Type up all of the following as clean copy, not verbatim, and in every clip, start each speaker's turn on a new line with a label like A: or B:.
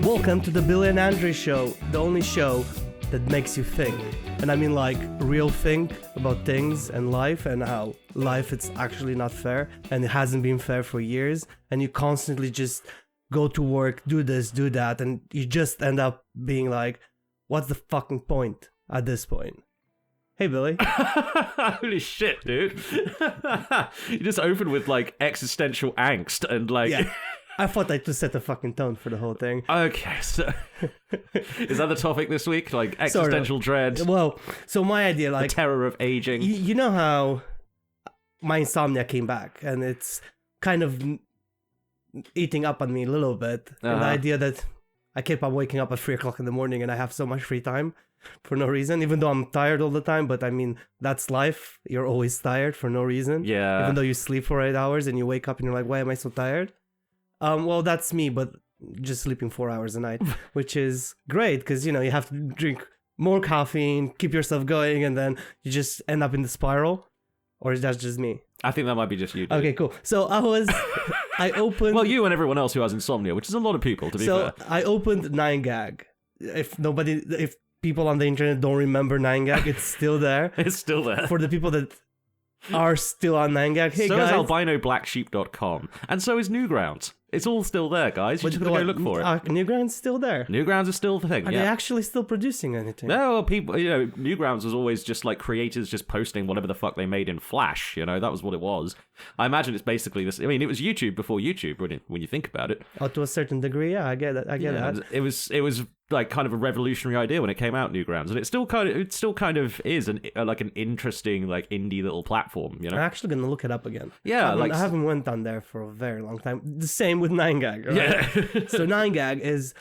A: Welcome to the Billy and Andre Show, the only show that makes you think. And I mean like real think about things and life and how life it's actually not fair and it hasn't been fair for years and you constantly just go to work, do this, do that, and you just end up being like, what's the fucking point at this point? Hey, Billy.
B: Holy shit, dude. You just opened with, like, existential angst and, like...
A: Yeah. I thought I'd just set the fucking tone for the whole thing.
B: Okay, so... Is that the topic this week? Like, existential dread?
A: Well, so my idea, like...
B: The terror of aging?
A: You know how my insomnia came back, and it's kind of eating up on me a little bit. And the idea that I keep on waking up at 3 o'clock in the morning and I have so much free time for no reason, even though I'm tired all the time. But I mean, that's life. You're always tired for no reason.
B: Yeah.
A: Even though you sleep for 8 hours and you wake up and you're like, why am I so tired? Well, that's me, but just sleeping 4 hours a night, which is great because, you know, you have to drink more caffeine, keep yourself going, and then you just end up in the spiral. Or is that just me?
B: I think that might be just you, dude.
A: Okay, cool. So I opened...
B: Well, you and everyone else who has insomnia, which is a lot of people, to be fair.
A: So I opened 9gag. If people on the internet don't remember 9gag, it's still there.
B: It's still there.
A: For the people that are still on 9gag, hey
B: so
A: guys.
B: is albinoblacksheep.com. And so is Newgrounds. It's all still there, guys. You just gotta go look for it.
A: Newgrounds still there.
B: Newgrounds is still the thing,
A: Are they actually still producing anything?
B: No, people, you know, Newgrounds was always just like creators just posting whatever the fuck they made in Flash, you know, that was what it was. I imagine it's basically this, I mean, it was YouTube before YouTube, when you think about it.
A: Oh, to a certain degree, yeah, I get that.
B: It was like kind of a revolutionary idea when it came out, Newgrounds, and it still kind of is like an interesting, like, indie little platform, you know?
A: I'm actually gonna look it up again.
B: Yeah,
A: I haven't went on there for a very long time. The same with 9gag, right?
B: Yeah.
A: So 9gag is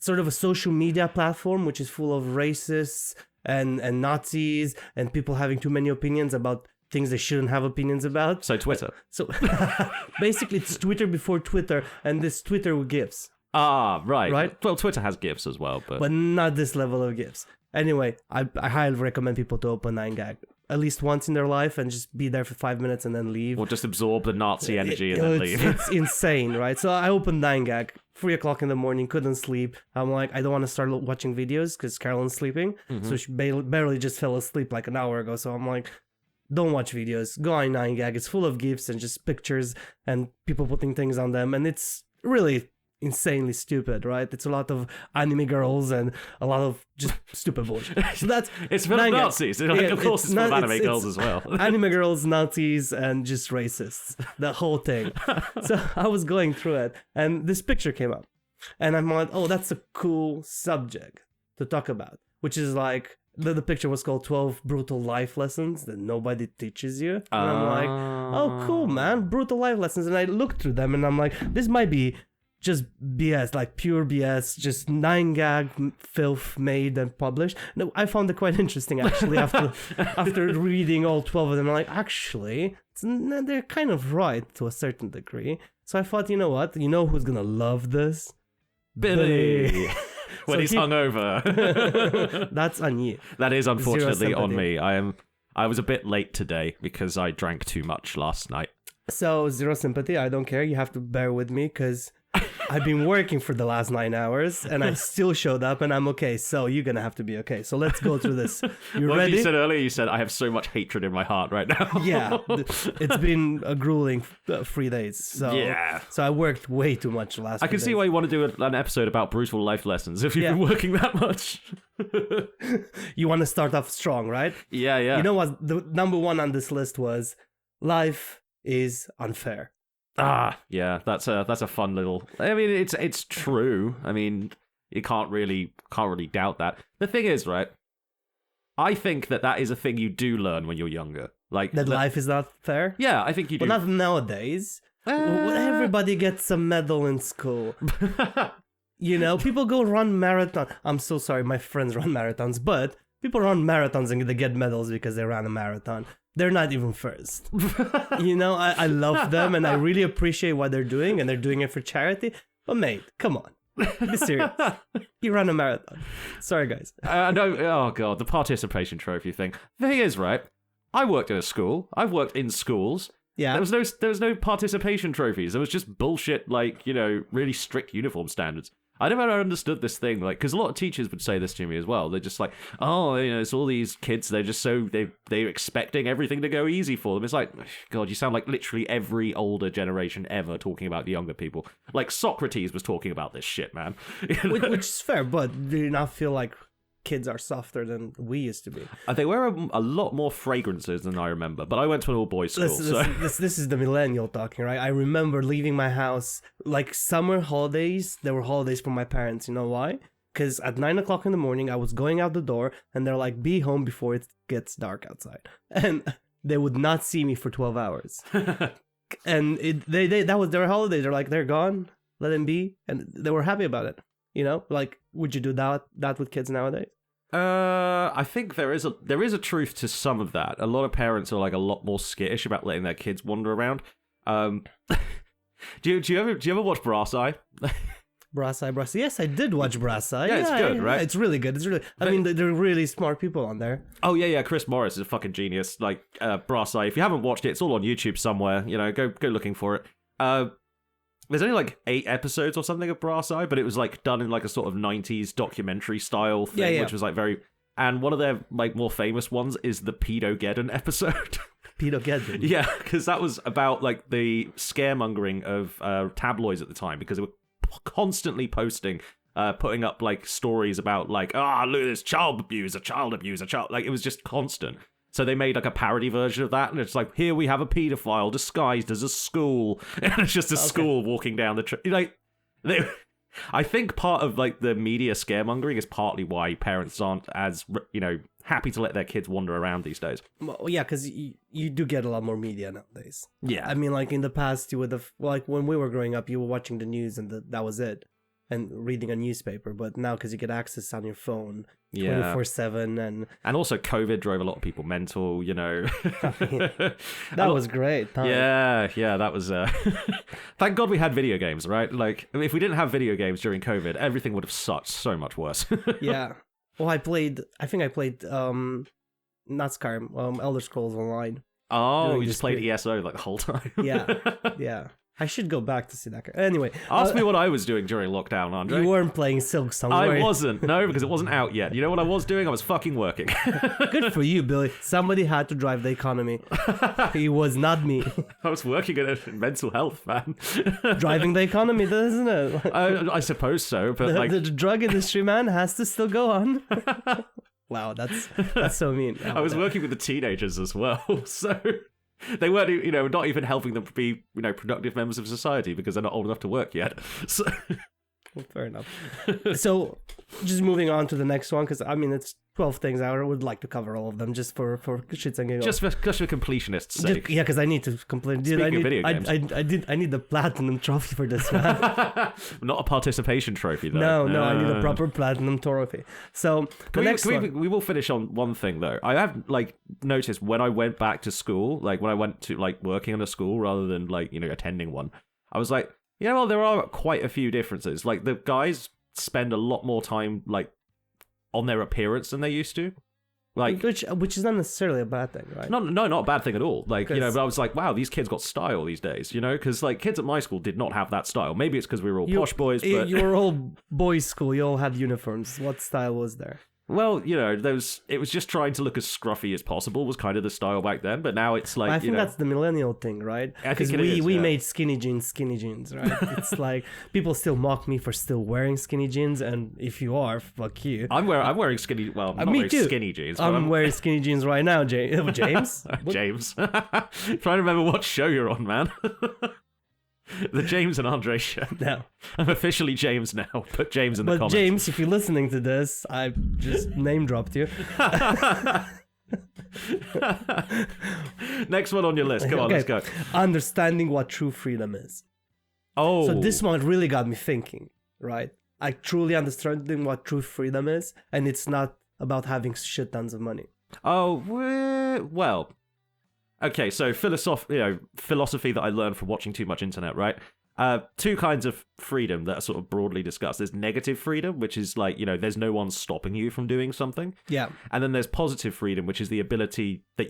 A: sort of a social media platform which is full of racists and Nazis and people having too many opinions about things they shouldn't have opinions about.
B: So Twitter.
A: So basically it's Twitter before Twitter, and this Twitter with GIFs.
B: Ah, right.
A: Right?
B: Well, Twitter has GIFs as well, but
A: not this level of GIFs. Anyway, I highly recommend people to open 9gag at least once in their life and just be there for 5 minutes and then leave.
B: or just absorb the Nazi energy and then leave.
A: It's insane, right? So I opened 9gag, 3 o'clock in the morning, couldn't sleep. I'm like, I don't want to start watching videos because Carolyn's sleeping. So she barely just fell asleep like an hour ago. So I'm like, don't watch videos. Go on 9gag. It's full of GIFs and just pictures and people putting things on them. And it's really insanely stupid, right? It's a lot of anime girls and a lot of just stupid bullshit. So that's
B: it's full of Nazis. Of course, it's full of anime girls as well.
A: Anime girls, Nazis, and just racists. The whole thing. So I was going through it, and this picture came up, and I'm like, oh, that's a cool subject to talk about, which is like the picture was called 12 brutal life lessons that nobody teaches you. And I'm like, oh, cool, man, brutal life lessons. And I looked through them, and I'm like, this might be just BS, like pure BS, just 9gag filth made and published. No, I found it quite interesting actually after reading all 12 of them. I'm like, actually, they're kind of right to a certain degree. So I thought, you know what? You know who's gonna love this?
B: Billy. When he's hungover.
A: That's on you.
B: That is unfortunately on me. I was a bit late today because I drank too much last night.
A: So zero sympathy. I don't care. You have to bear with me because I've been working for the last 9 hours and I still showed up and I'm okay. So you're going to have to be okay. So let's go through this. You ready?
B: You said earlier, you said, I have so much hatred in my heart right now.
A: Yeah. It's been a grueling 3 days. So,
B: yeah.
A: So I worked way too much last
B: I can see why you want to do an episode about brutal life lessons if you've been working that much.
A: You want to start off strong, right?
B: Yeah.
A: You know what? The number one on this list was life is unfair.
B: Yeah, that's a fun little. I mean, it's true. I mean, you can't really doubt that. The thing is, right? I think that is a thing you do learn when you're younger. Like
A: that life is not fair.
B: Yeah, I think you do.
A: Well, not nowadays. Everybody gets a medal in school. You know, people go run marathon. I'm so sorry, my friends run marathons, but people run marathons and they get medals because they ran a marathon. They're not even first. You know, I love them and I really appreciate what they're doing and they're doing it for charity. But mate, come on. Be serious. You ran a marathon. Sorry, guys.
B: No, oh god, the participation trophy thing. The thing is, right, I worked at a school. I've worked in schools.
A: Yeah.
B: There was no participation trophies. There was just bullshit, like, you know, really strict uniform standards. I never understood this thing, like, because a lot of teachers would say this to me as well. They're just like, oh, it's all these kids. They're just they're expecting everything to go easy for them. It's like, God, you sound like literally every older generation ever talking about the younger people. Like Socrates was talking about this shit, man.
A: Which is fair, but do you not feel like kids are softer than we used to be?
B: They wear a lot more fragrances than I remember, but I went to an all-boys school.
A: This is the millennial talking, right? I remember leaving my house, like summer holidays, there were holidays for my parents. You know why? Because at 9 o'clock in the morning, I was going out the door, and they're like, be home before it gets dark outside. And they would not see me for 12 hours. And that was their holiday. They're like, they're gone, let them be. And they were happy about it. Like, would you do that with kids nowadays?
B: I think there is a truth to some of that. A lot of parents are like a lot more skittish about letting their kids wander around. Do you ever watch Brass Eye?
A: Brass Eye. Yes, I did watch Brass Eye.
B: Yeah, it's good, right?
A: It's really good. I mean, they're really smart people on there.
B: Oh yeah. Chris Morris is a fucking genius. Like Brass Eye. If you haven't watched it, it's all on YouTube somewhere. Go looking for it. There's only like 8 episodes or something of Brass Eye, but it was like done in like a sort of 90s documentary style thing, which was like very. And one of their like more famous ones is the Pedogeddon episode.
A: Pedogeddon.
B: Yeah, because that was about like the scaremongering of tabloids at the time, because they were constantly posting, putting up like stories about like, look at this child abuse, like it was just constant. So they made like a parody version of that, and it's like, here we have a paedophile disguised as a school, and it's just a school walking down the I think part of like the media scaremongering is partly why parents aren't as happy to let their kids wander around these days.
A: Well, yeah, because you do get a lot more media nowadays.
B: Yeah,
A: I mean, like in the past, you would have, like when we were growing up, you were watching the news and that was it, and reading a newspaper. But now, because you get access on your phone 24/7, and
B: also COVID drove a lot of people mental.
A: I mean, that was great.
B: Yeah, that was. Thank God we had video games, right? Like, if we didn't have video games during COVID, everything would have sucked so much worse.
A: Yeah. Well, I think I played not Skyrim, Elder Scrolls Online.
B: Oh, you just played ESO like the whole time.
A: Yeah. I should go back to see that. Anyway,
B: ask me what I was doing during lockdown, Andre.
A: You weren't playing Silk Song.
B: I wasn't. No, because it wasn't out yet. You know what I was doing? I was fucking working.
A: Good for you, Billy. Somebody had to drive the economy. It was not me.
B: I was working in mental health, man.
A: Driving the economy, doesn't it?
B: I suppose so, but
A: the drug industry, man, has to still go on. Wow, that's so mean.
B: I was working with the teenagers as well, so they weren't, not even helping them be, productive members of society because they're not old enough to work yet. So.
A: Well, fair enough. So, just moving on to the next one, because I mean it's 12 things. I would like to cover all of them just for shits and giggles.
B: Just for completionist's sake.
A: Yeah, because I need to complete.
B: Speaking of video games,
A: I need the platinum trophy for this, man.
B: Not a participation trophy though.
A: No, I need a proper platinum trophy. So
B: we will finish on one thing though. I have noticed when I went back to school, like when I went to working in a school rather than attending one, I was like, well, there are quite a few differences. Like the guys spend a lot more time on their appearance than they used to.
A: Which is not necessarily a bad thing, right?
B: No, not a bad thing at all. But I was like, wow, these kids got style these days, because kids at my school did not have that style. Maybe it's because we were all posh boys, but
A: you were all boys' school. You all had uniforms. What style was there?
B: Well, it was just trying to look as scruffy as possible was kind of the style back then, but now it's like,
A: I think that's the millennial thing, right? Because we made skinny jeans, right? It's like, people still mock me for still wearing skinny jeans, and if you are, fuck you.
B: I'm wearing skinny, well, not
A: me too.
B: Skinny jeans.
A: I'm wearing skinny jeans right now, James.
B: James. Trying to remember what show you're on, man. The James and Andre show.
A: No.
B: I'm officially James now. Put James in the comments.
A: But James, if you're listening to this, I just name dropped you.
B: Next one on your list. Come on, let's go.
A: Understanding what true freedom is.
B: Oh.
A: So this one really got me thinking, right? I truly understanding what true freedom is, and it's not about having shit tons of money.
B: Oh, well. Okay, so philosophy that I learned from watching too much internet, right? Two kinds of freedom that are sort of broadly discussed. There's negative freedom, which is there's no one stopping you from doing something.
A: Yeah.
B: And then there's positive freedom, which is the ability that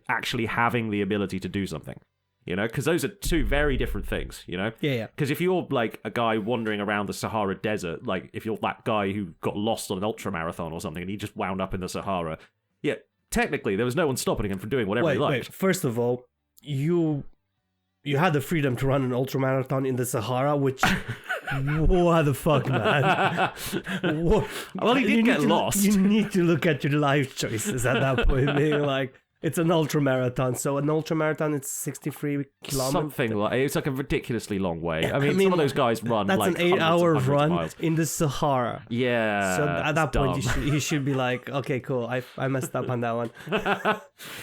B: actually having the ability to do something. You know, because those are two very different things. You know.
A: Yeah.
B: Because if you're like a guy wandering around the Sahara Desert, like if you're that guy who got lost on an ultra marathon or something and he just wound up in the Sahara, yeah, technically there was no one stopping him from doing whatever he liked.
A: Wait. First of all, you had the freedom to run an ultramarathon in the Sahara, which what the fuck, man?
B: Well, he did get lost.
A: You need to look at your life choices at that point, being like, it's an ultramarathon. So an ultramarathon, it's 63 kilometers.
B: Something like it's like a ridiculously long way. I mean some of those guys run
A: that's
B: like
A: an 8-hour run
B: miles.
A: in the Sahara.
B: Yeah.
A: So at that point,
B: dumb.
A: you should be like, okay, cool. I messed up on that one.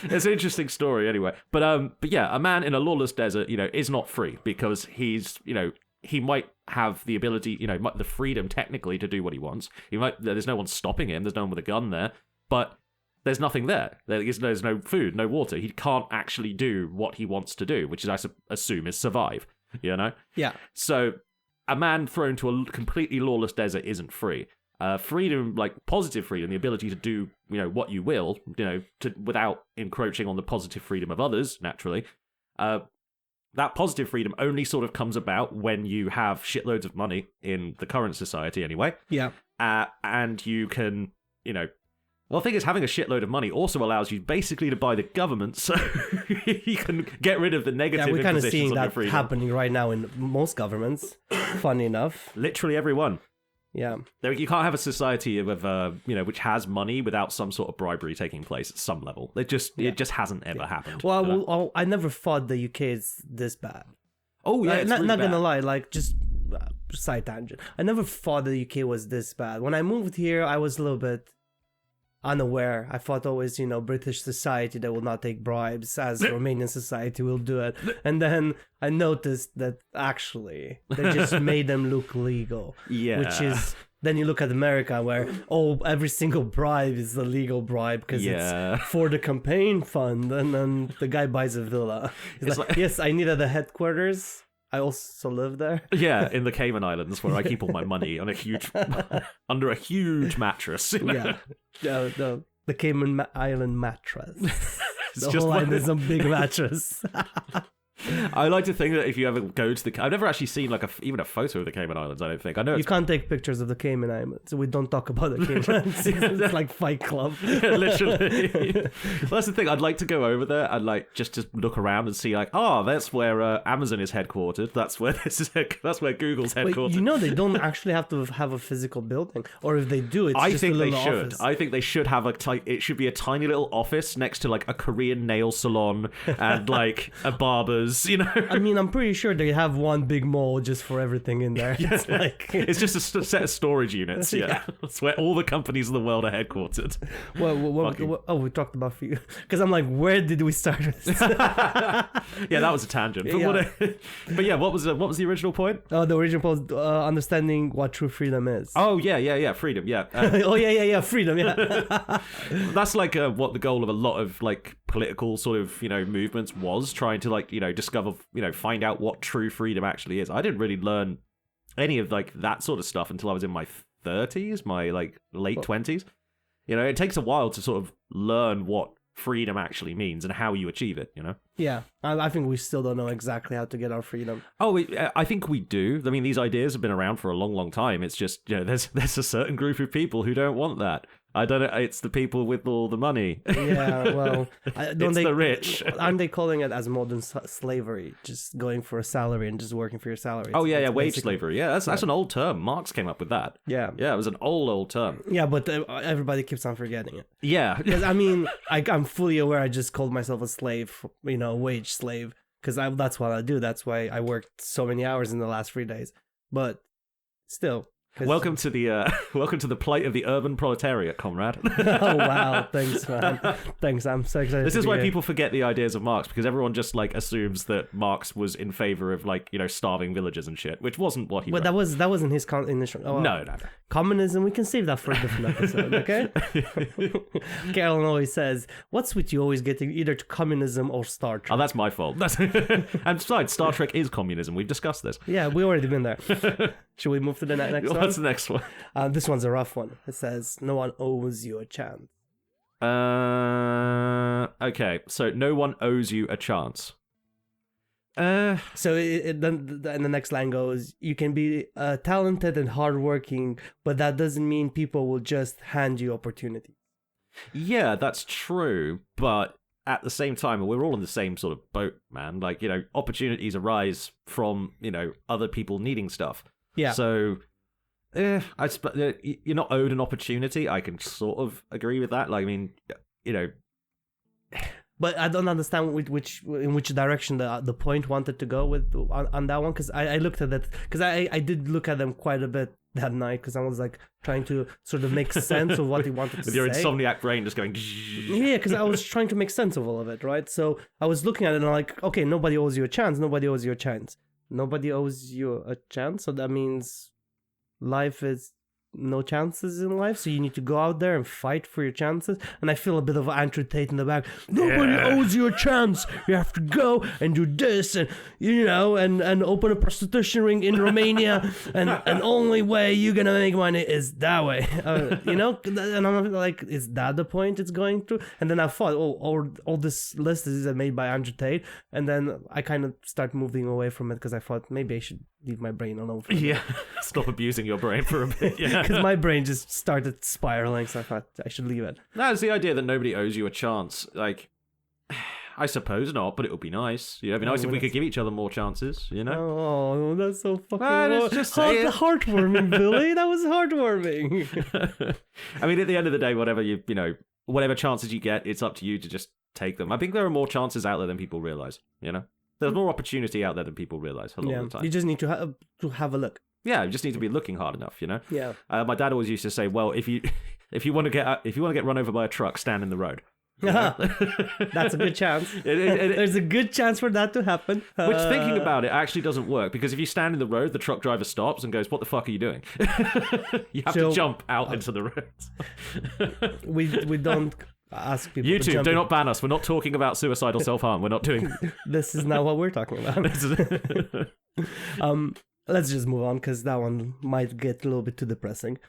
B: It's an interesting story anyway. But yeah, a man in a lawless desert, you know, is not free because he's, you know, he might have the ability, you know, the freedom technically to do what he wants. There's no one stopping him. There's no one with a gun there, but there's nothing there. There's no food, no water. He can't actually do what he wants to do, which is, I assume, is survive. You know?
A: Yeah.
B: So a man thrown to a completely lawless desert isn't free. Freedom, like positive freedom, the ability to do, you know, what you will, you know, without encroaching on the positive freedom of others, naturally. That positive freedom only sort of comes about when you have shitloads of money in the current society, anyway.
A: Yeah.
B: And you can, you know. Well, the thing is, having a shitload of money also allows you basically to buy the government, so you can get rid of the negative
A: we're kind of
B: impositions
A: seeing
B: on your
A: that
B: freedom.
A: happening right now in most governments. Funny enough.
B: Literally everyone.
A: Yeah.
B: You can't have a society of you know, which has money without some sort of bribery taking place at some level. It just hasn't ever happened.
A: Well, I never thought the UK is this bad.
B: Oh yeah,
A: Like,
B: it's
A: not
B: really
A: gonna
B: bad.
A: lie, like just side tangent. I never thought the UK was this bad. When I moved here, I was a little bit unaware. I thought always, you know, British society that will not take bribes, as Romanian society will do it. And then I noticed that actually they just made them look legal.
B: Yeah.
A: Which is, then you look at America where every single bribe is a legal bribe because it's for the campaign fund, and then the guy buys a villa. He's like, yes, I needed a headquarters. I also live there.
B: Yeah, in the Cayman Islands, where I keep all my money on under a huge mattress. You know?
A: Yeah, the Cayman Island mattress.
B: It's
A: The
B: just
A: whole island is a
B: one.
A: big mattress.
B: I like to think that if you ever go to I've never actually seen like even a photo of the Cayman Islands. I don't think I know.
A: You can't take pictures of the Cayman Islands, so we don't talk about the Cayman Islands. It's like Fight Club.
B: Literally. Well, that's the thing. I'd like to go over there and like just look around and see like, oh, that's where Amazon is headquartered. That's where that's where Google's
A: Wait,
B: headquartered.
A: you know they don't actually have to have a physical building, or if they do, it's
B: I
A: just
B: think
A: a
B: they
A: little
B: should.
A: office.
B: I think they should have it should be a tiny little office next to like a Korean nail salon and like a barber's, you know.
A: I mean, I'm pretty sure they have one big mall just for everything in there. It's like
B: It's just a set of storage units. Yeah.
A: Yeah.
B: That's where all the companies in the world are headquartered.
A: we talked about for you because I'm like, where did we start with this?
B: Yeah, that was a tangent. But, but yeah, what was the original point?
A: The original post, understanding what true freedom is.
B: Oh yeah, freedom. Yeah,
A: Oh yeah, freedom. Yeah.
B: that's like what the goal of a lot of like political sort of, you know, movements was, trying to like, you know, discover, you know, find out what true freedom actually is. I didn't really learn any of like that sort of stuff until I was in my 30s, my like late 20s. You know, it takes a while to sort of learn what freedom actually means and how you achieve it, you know?
A: Yeah, I think we still don't know exactly how to get our freedom.
B: Oh, I think we do. I mean, these ideas have been around for a long, long time. It's just, you know, there's a certain group of people who don't want that. I don't know. It's the people with all the money.
A: Yeah, well,
B: It's the rich.
A: Aren't they calling it as modern slavery? Just going for a salary and just working for your salary.
B: Oh yeah,
A: It's
B: wage
A: basically-
B: slavery. Yeah, that's an old term. Marx came up with that.
A: Yeah,
B: Yeah, it was an old term.
A: yeah, but everybody keeps on forgetting it.
B: Yeah.
A: Because I mean, I'm fully aware. I just called myself a slave, you know, wage slave, because that's what I do. That's why I worked so many hours in the last 3 days. But still, 'cause-
B: Welcome to the plight of the urban proletariat, comrade.
A: Oh wow, thanks, man. Thanks, I'm so excited.
B: This
A: to
B: is
A: be
B: why
A: here.
B: people forget the ideas of Marx, because everyone just like assumes that Marx was in favor of like, you know, starving villagers and shit, which wasn't what he
A: But
B: wrote.
A: that wasn't his initial. Oh,
B: No.
A: Communism, we can save that for a different episode, okay? Carolyn always says, what's with you always getting either to communism or Star Trek?
B: Oh, that's my fault. And besides, Star Trek is communism. We've discussed this.
A: Yeah, we already been there. Should we move to the next one?
B: What's the next one?
A: This one's a rough one. It says, no one owes you a chance.
B: Okay, so no one owes you a chance.
A: So then and the next line goes, you can be talented and hardworking, but that doesn't mean people will just hand you opportunity.
B: Yeah, that's true, but at the same time, we're all in the same sort of boat, man. Like, opportunities arise from, other people needing stuff.
A: Yeah.
B: So, you're not owed an opportunity. I can sort of agree with that. Like, I mean,
A: But I don't understand in which direction the point wanted to go with on that one, because I looked at it, because I did look at them quite a bit that night, because I was like trying to sort of make sense of what he wanted to
B: with
A: say.
B: your insomniac brain just going.
A: Yeah, because I was trying to make sense of all of it, right? So I was looking at it and I'm like, okay, nobody owes you a chance. Nobody owes you a chance. Nobody owes you a chance. So that means life is no chances in life, so you need to go out there and fight for your chances. And I feel a bit of Andrew Tate in the back. Nobody owes you a chance. You have to go and do this, and and open a prostitution ring in Romania, and only way you're gonna make money is that way. And I'm like, is that the point it's going to? And then I thought, all this list is made by Andrew Tate, and then I kind of start moving away from it, because I thought maybe I should leave my brain alone for a bit.
B: Yeah, stop abusing your brain for a bit. Yeah.
A: Because my brain just started spiraling, so I thought I should leave it.
B: That's the idea that nobody owes you a chance. Like, I suppose not, but it would be nice. It'd be nice if we could give each other more chances,
A: Oh, that's so fucking
B: heartwarming,
A: Billy. That was heartwarming.
B: I mean, at the end of the day, whatever chances you get, it's up to you to just take them. I think there are more chances out there than people realize, There's more opportunity out there than people realize a lot of the time.
A: You just need to have a look.
B: Yeah, you just need to be looking hard enough,
A: Yeah.
B: My dad always used to say, "Well, if you want to get run over by a truck, stand in the road."
A: That's a good chance. There's a good chance for that to happen.
B: Which, thinking about it, actually doesn't work, because if you stand in the road, the truck driver stops and goes, "What the fuck are you doing?" You have to jump out into the road.
A: We don't ask people.
B: YouTube, do not ban us. We're not talking about suicidal self-harm. We're not doing.
A: This is not what we're talking about. Let's just move on, because that one might get a little bit too depressing.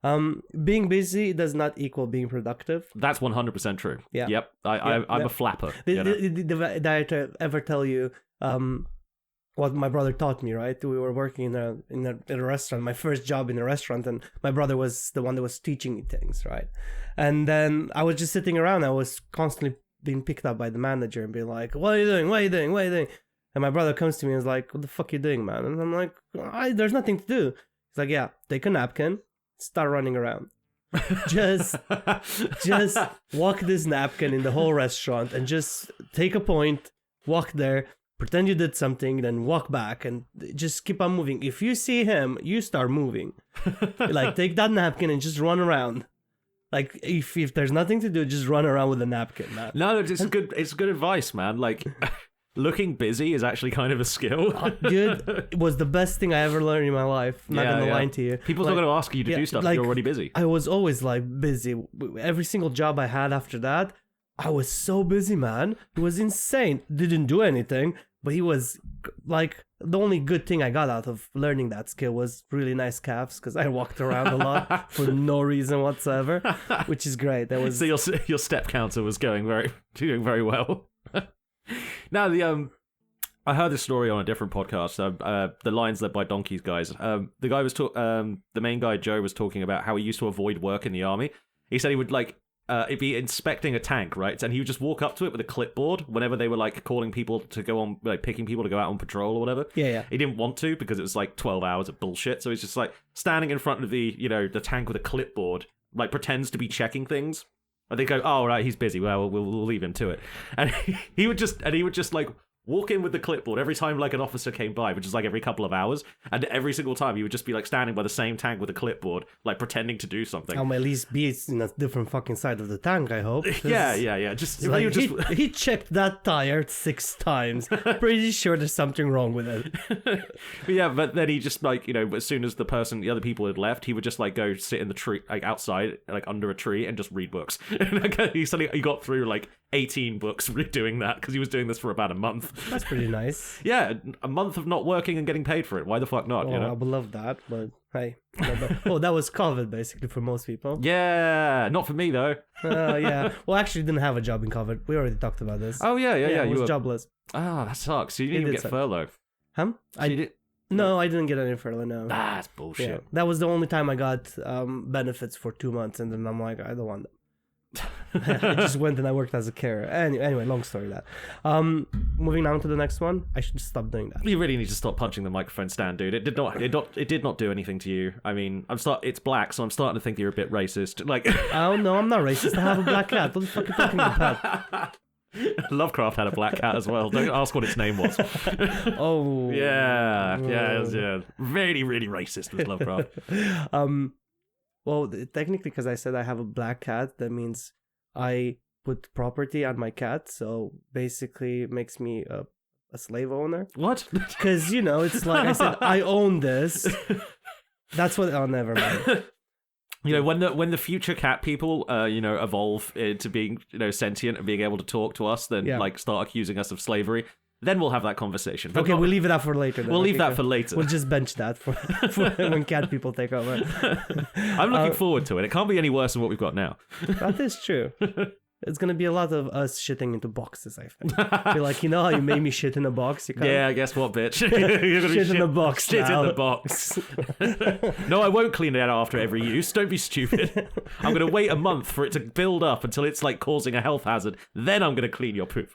A: Being busy does not equal being productive.
B: That's 100% true.
A: Yeah.
B: Yep. I'm a flapper.
A: Did I ever tell you what my brother taught me, right? We were working in a restaurant, my first job in a restaurant, and my brother was the one that was teaching me things, right? And then I was just sitting around. I was constantly being picked up by the manager and being like, "What are you doing? What are you doing? What are you doing?" And my brother comes to me and is like, "What the fuck are you doing, man?" And I'm like, "There's nothing to do." He's like, "Yeah, take a napkin, start running around. Just walk this napkin in the whole restaurant and just take a point, walk there, pretend you did something, then walk back and just keep on moving. If you see him, you start moving. Like, take that napkin and just run around. Like, if there's nothing to do, just run around with a napkin, man."
B: No, it's good advice, man. Like, looking busy is actually kind of a skill.
A: Dude, it was the best thing I ever learned in my life. Not gonna lie to you.
B: People's not gonna ask you to do stuff if you're already busy.
A: I was always like busy. Every single job I had after that, I was so busy, man. It was insane. Didn't do anything, but he was like, the only good thing I got out of learning that skill was really nice calves, because I walked around a lot for no reason whatsoever, which is great. That was
B: so your step counter was doing very well. Now I heard this story on a different podcast. The Lions Led by Donkeys guys. The guy was the main guy Joe was talking about how he used to avoid work in the army. He said he would he'd be inspecting a tank, right? And he would just walk up to it with a clipboard whenever they were like calling people to go on, like picking people to go out on patrol or whatever.
A: Yeah.
B: He didn't want to, because it was like 12 hours of bullshit. So he's just like standing in front of the tank with a clipboard, like pretends to be checking things. And they go, "Oh, right, he's busy. Well, we'll leave him to it." And he would just like walk in with the clipboard every time like an officer came by, which is like every couple of hours, and every single time he would just be like standing by the same tank with a clipboard, like pretending to do something.
A: I'll at least be in a different fucking side of the tank, I hope.
B: Yeah. Just
A: like, he checked that tire 6 times. Pretty sure there's something wrong with it.
B: But then he just like, as soon as the other people had left, he would just like go sit in the tree, like outside, like under a tree, and just read books. And he got through like 18 books doing that, because he was doing this for about a month.
A: That's pretty nice.
B: Yeah, a month of not working and getting paid for it. Why the fuck not?
A: Oh,
B: You
A: I
B: know?
A: would love that, but hey. Oh, that was COVID basically for most people.
B: Yeah, not for me though.
A: Yeah. Well, actually, didn't have a job in COVID. We already talked about this.
B: Oh yeah.
A: I
B: You
A: was
B: were
A: jobless.
B: Ah, that sucks. So you didn't
A: It
B: even
A: did
B: get
A: suck.
B: furloughed.
A: Huh?
B: So you did...
A: No, I didn't get any furlough. No.
B: That's bullshit.
A: Yeah, that was the only time I got benefits for 2 months, and then I'm like, I don't want them. I just went and I worked as a carer. Anyway, long story that. Moving on to the next one. I should stop doing that.
B: You really need to stop punching the microphone stand, dude. It did not do anything to you. I mean, it's black, so I'm starting to think you're a bit racist. Like,
A: Oh no, I'm not racist. I have a black cat. What the fuck are you talking about?
B: Lovecraft had a black cat as well. Don't ask what its name was.
A: Oh.
B: Yeah. Really, really racist was Lovecraft.
A: Well, technically, because I said I have a black cat, that means I put property on my cat. So basically, it makes me a slave owner.
B: What?
A: Because, it's like I said, I own this. That's what. Oh, never mind.
B: You know, when the future cat people, evolve into being, sentient and being able to talk to us, then start accusing us of slavery, then we'll have that conversation. But
A: Okay, we'll leave it up for later. Then.
B: We'll leave that for later.
A: We'll just bench that for when cat people take over.
B: I'm looking forward to it. It can't be any worse than what we've got now.
A: That is true. It's gonna be a lot of us shitting into boxes, I think. Be like, how you made me shit in a box? You can't
B: Yeah, guess what, bitch? You're gonna
A: shit in a box.
B: Shit
A: now.
B: in the box. No, I won't clean it out after every use. Don't be stupid. I'm going to wait a month for it to build up until it's like causing a health hazard. Then I'm going to clean your poop.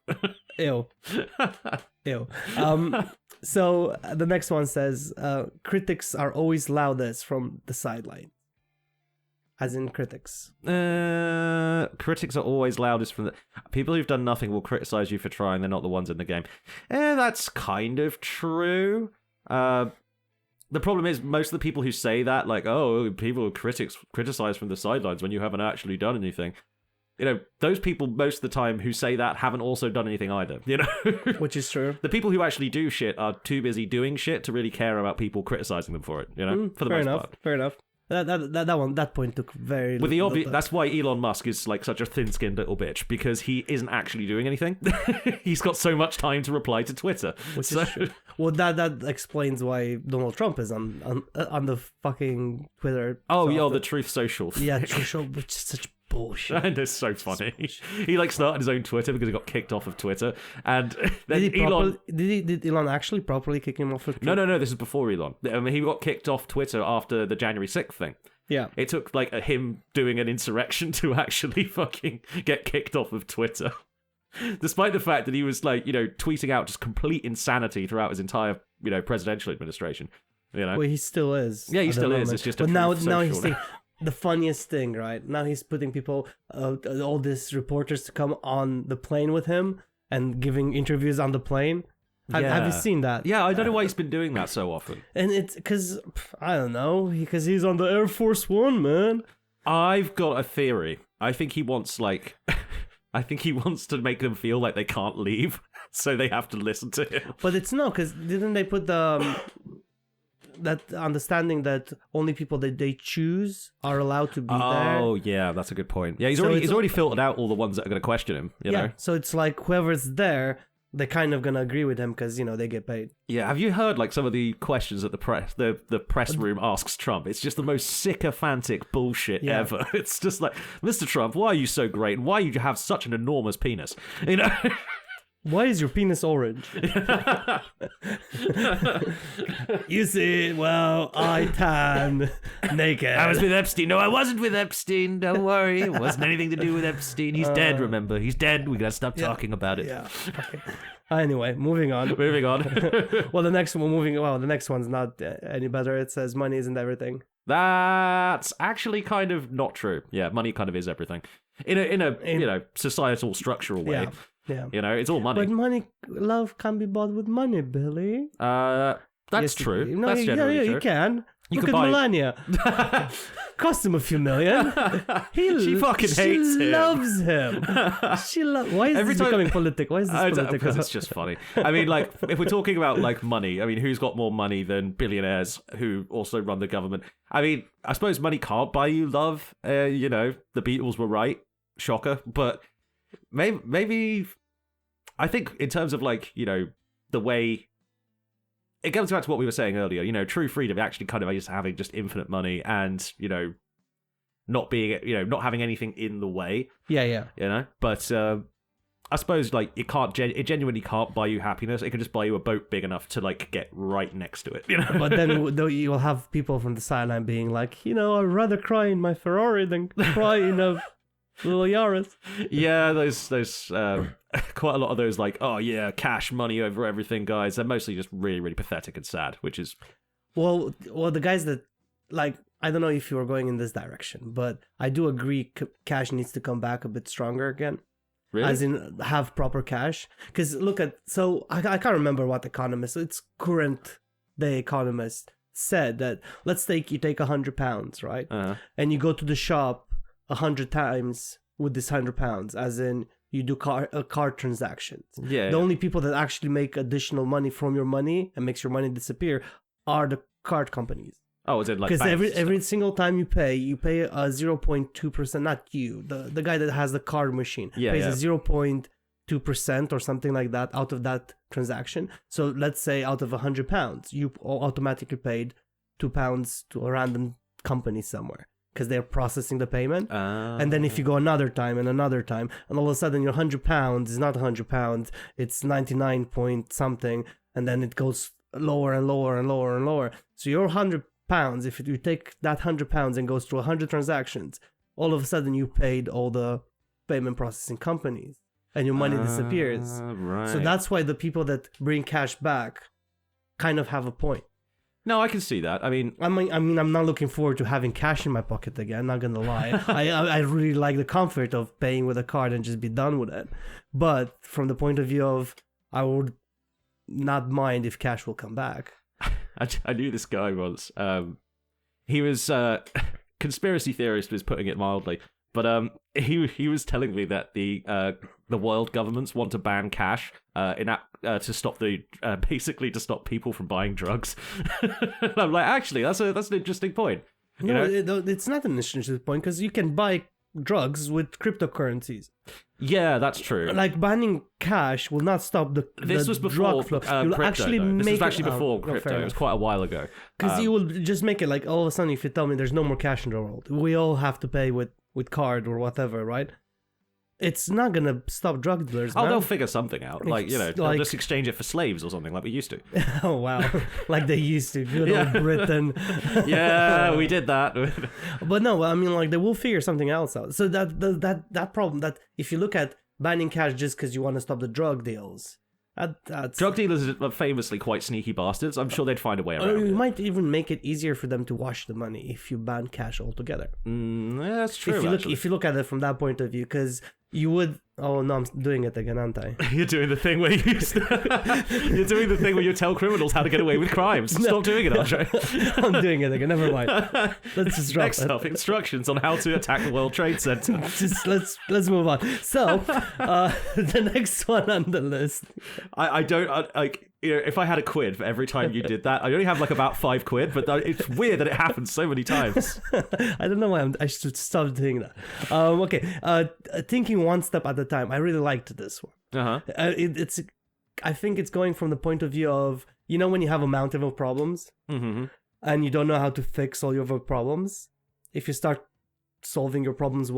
A: Ew. Ew. So the next one says, critics are always loudest from the sideline. As in critics.
B: Critics are always loudest from the... People who've done nothing will criticize you for trying. They're not the ones in the game. That's kind of true. The problem is, most of the people who say that, like, oh, people criticize from the sidelines when you haven't actually done anything. Those people, most of the time, who say that haven't also done anything either,
A: Which is true.
B: The people who actually do shit are too busy doing shit to really care about people criticizing them for it, for the most part.
A: Fair enough. That point took very...
B: With the obvious, that's why Elon Musk is like such a thin-skinned little bitch, because he isn't actually doing anything. He's got so much time to reply to Twitter.
A: Which is true. Well, that explains why Donald Trump is on the fucking Twitter.
B: The Truth Social.
A: Yeah, which is such bullshit.
B: And it's so funny. He started his own Twitter because he got kicked off of Twitter, and then
A: did Elon actually properly kick him off of Twitter?
B: No, this is before Elon. I mean, he got kicked off Twitter after the January 6th thing.
A: Yeah.
B: It took like him doing an insurrection to actually fucking get kicked off of Twitter. Despite the fact that he was tweeting out just complete insanity throughout his entire, presidential administration.
A: Well, he still is.
B: Yeah, he still is. It's just
A: now he's the funniest thing, right? Now he's putting people, all these reporters to come on the plane with him and giving interviews on the plane. Have you seen that?
B: Yeah, I don't know why he's been doing that so often.
A: And it's because, I don't know, because he's on the Air Force One, man.
B: I've got a theory. I think he wants to make them feel like they can't leave, so they have to listen to him.
A: But it's no, because didn't they put that understanding that only people that they choose are allowed to be there?
B: Oh, yeah, that's a good point. Yeah, he's already filtered out all the ones that are going to question him, you know?
A: So it's like whoever's there, they're kind of going to agree with him because, they get paid.
B: Yeah, have you heard some of the questions that the press room asks Trump? It's just the most sycophantic bullshit ever. It's just like, Mr. Trump, why are you so great? And why do you have such an enormous penis?
A: Why is your penis orange? You see, well, I tan naked.
B: I was with Epstein. No, I wasn't with Epstein. Don't worry. It wasn't anything to do with Epstein. He's dead, remember. He's dead. We gotta stop talking about it.
A: Yeah. Okay. Anyway, moving on. Well, the next one's not any better. It says money isn't everything.
B: That's actually kind of not true. Yeah, money kind of is everything. In a societal structural way.
A: Yeah.
B: It's all money.
A: But love can be bought with money, Billy.
B: That's true. That's generally true.
A: You can. Look at Melania. Cost him a few million.
B: She fucking hates him.
A: She loves him. Why is this becoming political? Why is this political?
B: Because it's just funny. I mean, if we're talking about money, I mean, who's got more money than billionaires who also run the government? I mean, I suppose money can't buy you love. The Beatles were right. Shocker. But maybe I think in terms of like, the way it comes back to what we were saying earlier, true freedom actually kind of is having just infinite money and, not being, not having anything in the way.
A: Yeah.
B: But I suppose like it genuinely can't buy you happiness. It can just buy you a boat big enough to like get right next to it.
A: But then though you will have people from the sideline being like, I'd rather cry in my Ferrari than cry in a little Yaris.
B: Yeah, those quite a lot of those like, oh yeah, cash money over everything guys. They're mostly just really, really pathetic and sad, which is
A: well the guys that like, I don't know if you were going in this direction, but I do agree cash needs to come back a bit stronger again.
B: really.
A: As in have proper cash. Because look at, so I can't remember what economist, it's current day economist said that let's take you take £100, right?
B: Uh-huh.
A: And you go to the shop 100 times with this £100, as in you do card transactions.
B: Yeah.
A: The only people that actually make additional money from your money and makes your money disappear are the card companies.
B: Oh, is it like
A: Because
B: banks and
A: every
B: stuff?
A: single time you pay a 0.2%, not you, the guy that has the card machine pays a 0.2% or something like that out of that transaction. So let's say out of £100, you automatically paid £2 to a random company somewhere because they're processing the payment. And then if you go another time and another time, and all of a sudden your £100 is not £100, it's 99 point something, and then it goes lower and lower and lower and lower. So your £100, if you take that £100 and goes through 100 transactions, all of a sudden you paid all the payment processing companies and your money disappears.
B: Right.
A: So that's why the people that bring cash back kind of have a point.
B: No, I can see that. I mean,
A: I'm not looking forward to having cash in my pocket again, not gonna lie. I really like the comfort of paying with a card and just be done with it. But from the point of view of, I would not mind if cash will come back.
B: I knew this guy once. He was conspiracy theorist was putting it mildly, but he was telling me that the world governments want to ban cash to stop basically to stop people from buying drugs. And I'm like, actually, that's an interesting point.
A: It's not an interesting point because you can buy drugs with cryptocurrencies.
B: Yeah, that's true.
A: Like banning cash will not stop the
B: This was before
A: drug flow.
B: crypto.
A: Actually
B: Though. This was
A: make
B: actually before crypto. It was quite a while ago.
A: Because you will just make it like all of a sudden if you tell me there's no more cash in the world, we all have to pay with card or whatever, right? It's not gonna stop drug dealers.
B: Oh,
A: man.
B: they'll figure something out. Like, they'll just exchange it for slaves or something like we used to.
A: Oh wow, like they used to. Good old Britain.
B: Yeah, we did that.
A: But no, I mean, like they will figure something else out. So that problem, that if you look at banning cash just because you want to stop the drug deals, that's
B: Drug dealers are famously quite sneaky bastards. I'm sure they'd find a way around
A: you
B: it.
A: might even make it easier for them to wash the money if you ban cash altogether.
B: Yeah, that's true.
A: If you look at it from that point of view, because you would. Oh no, I'm doing it again, aren't I?
B: You're doing the thing where you're doing the thing where you tell criminals how to get away with crimes. Stop doing it, Andre.
A: I'm doing it again. Never mind. Let's just drop
B: Next up, instructions on how to attack the World Trade Center.
A: Just let's move on. So the next one on the list.
B: I don't like. If I had a quid for every time you did that, I only have like about £5, but it's weird that it happens so many times.
A: I don't know why I should stop doing that. Okay, thinking one step at a time. I really liked this one. It's I think it's going from the point of view of, when you have a mountain of problems and you don't know how to fix all your problems. If you start solving your problems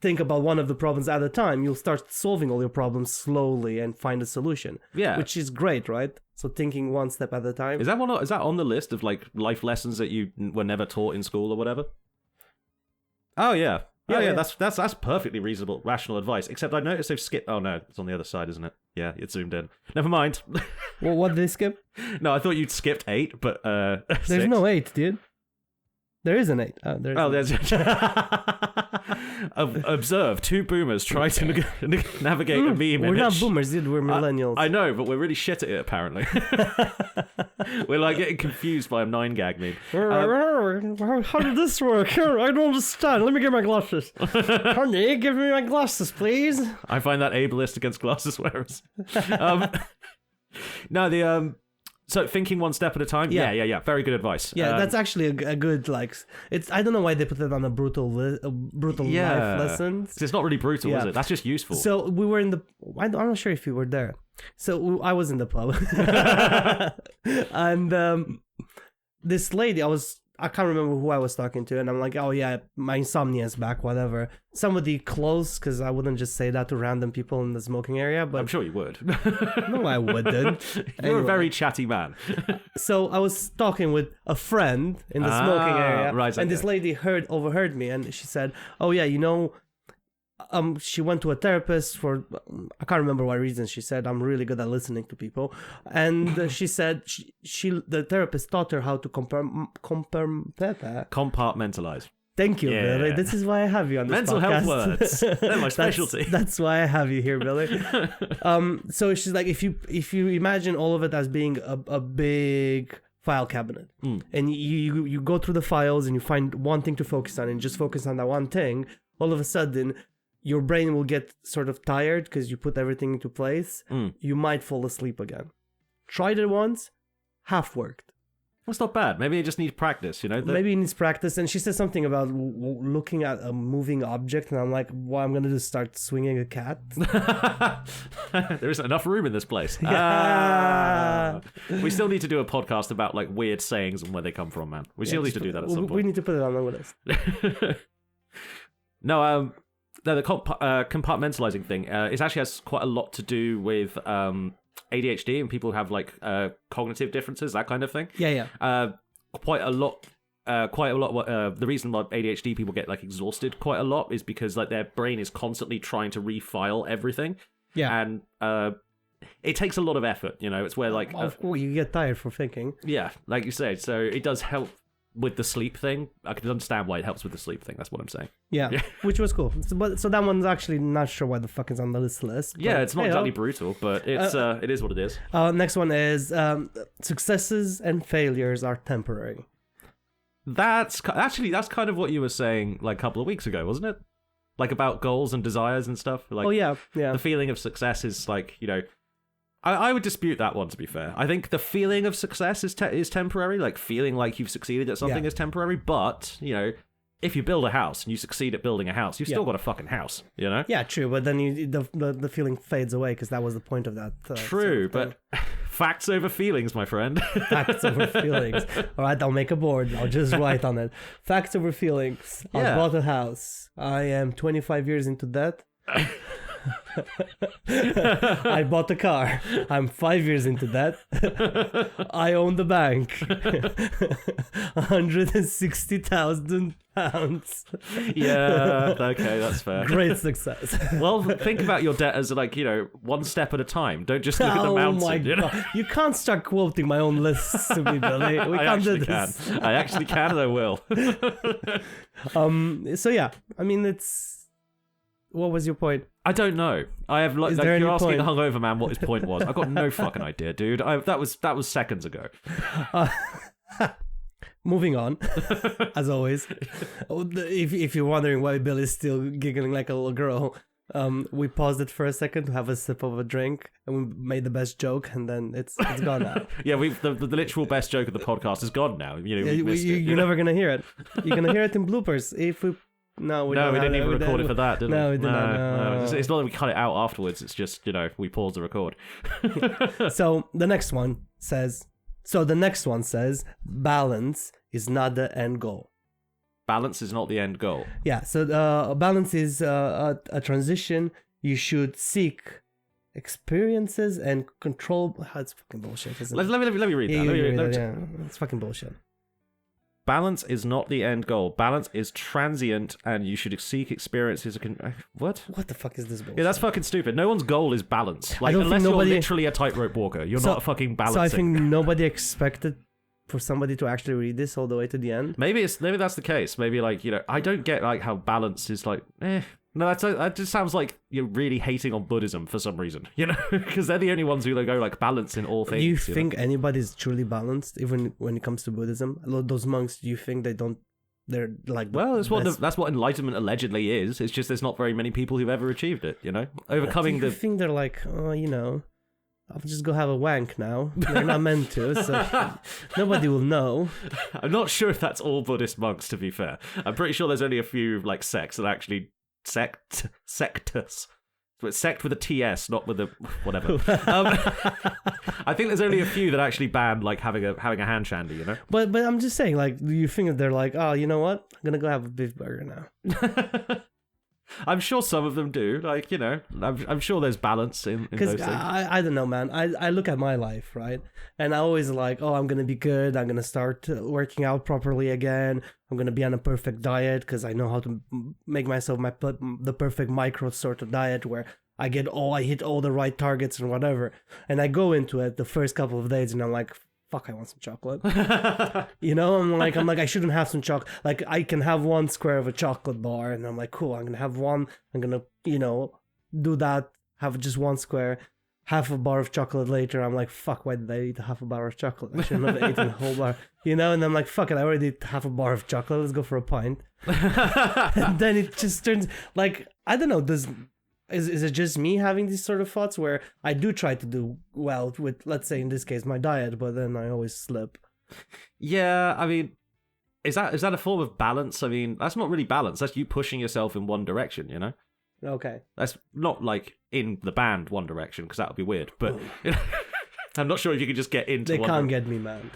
A: think about one of the problems at a time, you'll start solving all your problems slowly and find a solution.
B: Yeah.
A: Which is great, right? So thinking one step at a time.
B: Is that on the list of like life lessons that you were never taught in school or whatever? Oh yeah. Yeah. That's perfectly reasonable, rational advice. Except I noticed they've skipped. Oh no, it's on the other side, isn't it? Yeah, it's zoomed in. Never mind.
A: Well, what did they skip?
B: No, I thought you'd skipped 8, but
A: there's
B: 6.
A: no 8, dude. There is an 8.
B: There's. Observe 2 boomers try to navigate a meme
A: We're
B: image.
A: not boomers, dude. We're millennials.
B: I know, but we're really shit at it, apparently. We're like getting confused by a 9gag meme.
A: How did this work? I don't understand. Let me get my glasses. Honey, give me my glasses, please.
B: I find that ableist against glasses wearers. No, So thinking one step at a time.
A: Yeah.
B: Yeah. Very good advice.
A: Yeah, that's actually a good like. It's I don't know why they put it on a brutal life lessons.
B: It's not really brutal, is it? That's just useful.
A: So we were in the. I'm not sure if you were there. So I was in the pub, and this lady, I can't remember who I was talking to, and I'm like, oh yeah, my insomnia is back, whatever. Somebody close, because I wouldn't just say that to random people in the smoking area, but
B: I'm sure you would.
A: no, I wouldn't.
B: You're a very chatty man.
A: So I was talking with a friend in the smoking area,
B: right,
A: and this lady overheard me, and she said, "Oh yeah, you know." She went to a therapist for I can't remember what reason. She said I'm really good at listening to people, and she said the therapist taught her how to
B: Compartmentalize.
A: Thank you,
B: Yeah.
A: Billy. This is why I have you on this
B: Mental
A: podcast.
B: health words. They're my specialty.
A: That's why I have you here, Billy. So she's like, if you imagine all of it as being a big file cabinet, and you go through the files and you find one thing to focus on and just focus on that one thing, all of a sudden your brain will get sort of tired because you put everything into place. You might fall asleep again. Tried it once, half worked.
B: That's not bad. Maybe you just need practice, you know?
A: Maybe it needs practice. And she said something about looking at a moving object, and I'm like, well, I'm going to just start swinging a cat.
B: There isn't enough room in this place.
A: Yeah.
B: We still need to do a podcast about like weird sayings and where they come from, man. We still need to do that at some point.
A: We need to put it on the list.
B: No, the compartmentalizing thing it actually has quite a lot to do with ADHD and people who have like cognitive differences, that kind of thing.
A: Yeah.
B: Quite a lot. The reason why ADHD people get like exhausted quite a lot is because like their brain is constantly trying to refile everything.
A: Yeah.
B: And it takes a lot of effort. You know, it's where like
A: you get tired from thinking.
B: Yeah, like you said. So it does help with the sleep thing. I can understand why it helps with the sleep thing. That's what I'm saying.
A: Yeah. Which was cool. So that one's actually not sure why the fuck is on the list.
B: Yeah, it's not exactly brutal, but it's it is what it is.
A: Next one is successes and failures are temporary.
B: That's kind of what you were saying like a couple of weeks ago, wasn't it? Like about goals and desires and stuff. Like,
A: oh yeah.
B: The feeling of success is like, you know, I would dispute that one, to be fair. I think the feeling of success is temporary, like feeling like you've succeeded at something is temporary, but, you know, if you build a house and you succeed at building a house, you've still got a fucking house, you know?
A: Yeah, true, but then the feeling fades away because that was the point of that.
B: True, but facts over feelings, my friend.
A: Facts over feelings. All right, I'll make a board. I'll just write on it. Facts over feelings. I bought a house. I am 25 years into debt. I bought a car. I'm 5 years into that. I own the bank. £160,000.
B: Yeah, okay, that's fair.
A: Great success.
B: Well, think about your debt as like, you know, one step at a time. Don't just look at the mountain.
A: My
B: you know?
A: God. You can't start quoting my own lists to me, Billy. We can't do this.
B: I actually can and I will.
A: So yeah, I mean, it's. What was your point?
B: I don't know. I have like you're asking a hungover man what his point was. I've got no fucking idea, dude. That was seconds ago.
A: Moving on, as always. If you're wondering why Bill is still giggling like a little girl, we paused it for a second to have a sip of a drink, and we made the best joke, and then it's gone now.
B: Yeah, the literal best joke of the podcast is gone now. You know,
A: you're never gonna hear it. You're gonna hear it in bloopers if we. No, we didn't even
B: record it for that, did we?
A: No, we didn't. No.
B: It's not that we cut it out afterwards. It's just, you know, we pause the record.
A: So the next one says, balance is not the end goal.
B: Balance is not the end goal.
A: Yeah, so balance is a transition. You should seek experiences and control. It's fucking bullshit, isn't it?
B: Let me read that.
A: Yeah, it's fucking bullshit.
B: Balance is not the end goal. Balance is transient, and you should seek experiences. What?
A: What the fuck is this bullshit?
B: Yeah, that's fucking stupid. No one's goal is balance. Like, unless you're literally a tightrope walker, you're not fucking balancing.
A: So I think nobody expected for somebody to actually read this all the way to the end.
B: Maybe that's the case. Maybe like, you know, I don't get like how balance is like. No, that just sounds like you're really hating on Buddhism for some reason, you know, because they're the only ones who go like balance in all things.
A: Do you think anybody's truly balanced, even when it comes to Buddhism? Those monks, do you think they're like?
B: Well, that's what enlightenment allegedly is. It's just there's not very many people who've ever achieved it, you know, overcoming
A: do you think they're like, you know, I'll just go have a wank now. They're not meant to, so nobody will know.
B: I'm not sure if that's all Buddhist monks, to be fair. I'm pretty sure there's only a few like sects that actually sectus. But sect with a TS, not with a whatever. I think there's only a few that actually ban like having a hand shandy, you know.
A: But I'm just saying, like, do you think that they're like, oh, you know what? I'm gonna go have a beef burger now.
B: I'm sure some of them do. Like, you know, I'm sure there's balance in those things.
A: I don't know, man. I look at my life, right? And I always like, oh, I'm going to be good. I'm going to start working out properly again. I'm going to be on a perfect diet because I know how to make myself the perfect micro sort of diet where I hit all the right targets and whatever. And I go into it the first couple of days and I'm like, fuck, I want some chocolate. You know, I'm like, I shouldn't have some chocolate. Like, I can have one square of a chocolate bar, and I'm like, cool, I'm gonna have one. I'm gonna, you know, do that. Have just one square, half a bar of chocolate later. I'm like, fuck, why did I eat half a bar of chocolate? I shouldn't have eaten a whole bar. You know, and I'm like, fuck it, I already ate half a bar of chocolate. Let's go for a pint. And then it just turns like, I don't know. Is it just me having these sort of thoughts where I do try to do well with, let's say in this case, my diet, but then I always slip?
B: Yeah, I mean, is that a form of balance? I mean, that's not really balance. That's you pushing yourself in one direction, you know?
A: Okay.
B: That's not like in the band One Direction, because that would be weird. But you know, I'm not sure if you could just get into
A: They can't get me, man.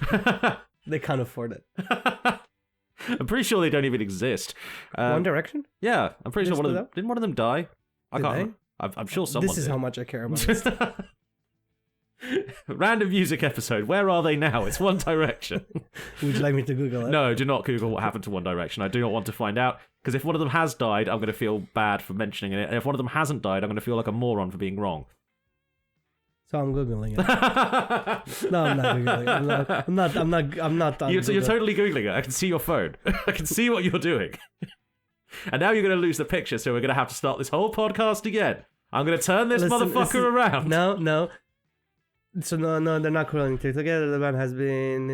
A: They can't afford it.
B: I'm pretty sure they don't even exist.
A: One Direction?
B: Yeah, I'm pretty sure
A: Just
B: didn't one of them die? I
A: Did
B: can't. I'm sure someone.
A: This is
B: did.
A: how much I care about it.
B: Random music episode. Where are they now? It's One Direction.
A: Would you like me to Google it?
B: No, do not Google what happened to One Direction. I do not want to find out, because if one of them has died, I'm going to feel bad for mentioning it. And if one of them hasn't died, I'm going to feel like a moron for being wrong.
A: So I'm Googling it. No, I'm not Googling it. I'm not.
B: You're totally Googling it. I can see your phone. I can see what you're doing. And now you're going to lose the picture, so we're going to have to start this whole podcast again. I'm going to turn this motherfucker around.
A: No. So no, they're not currently together. The band has been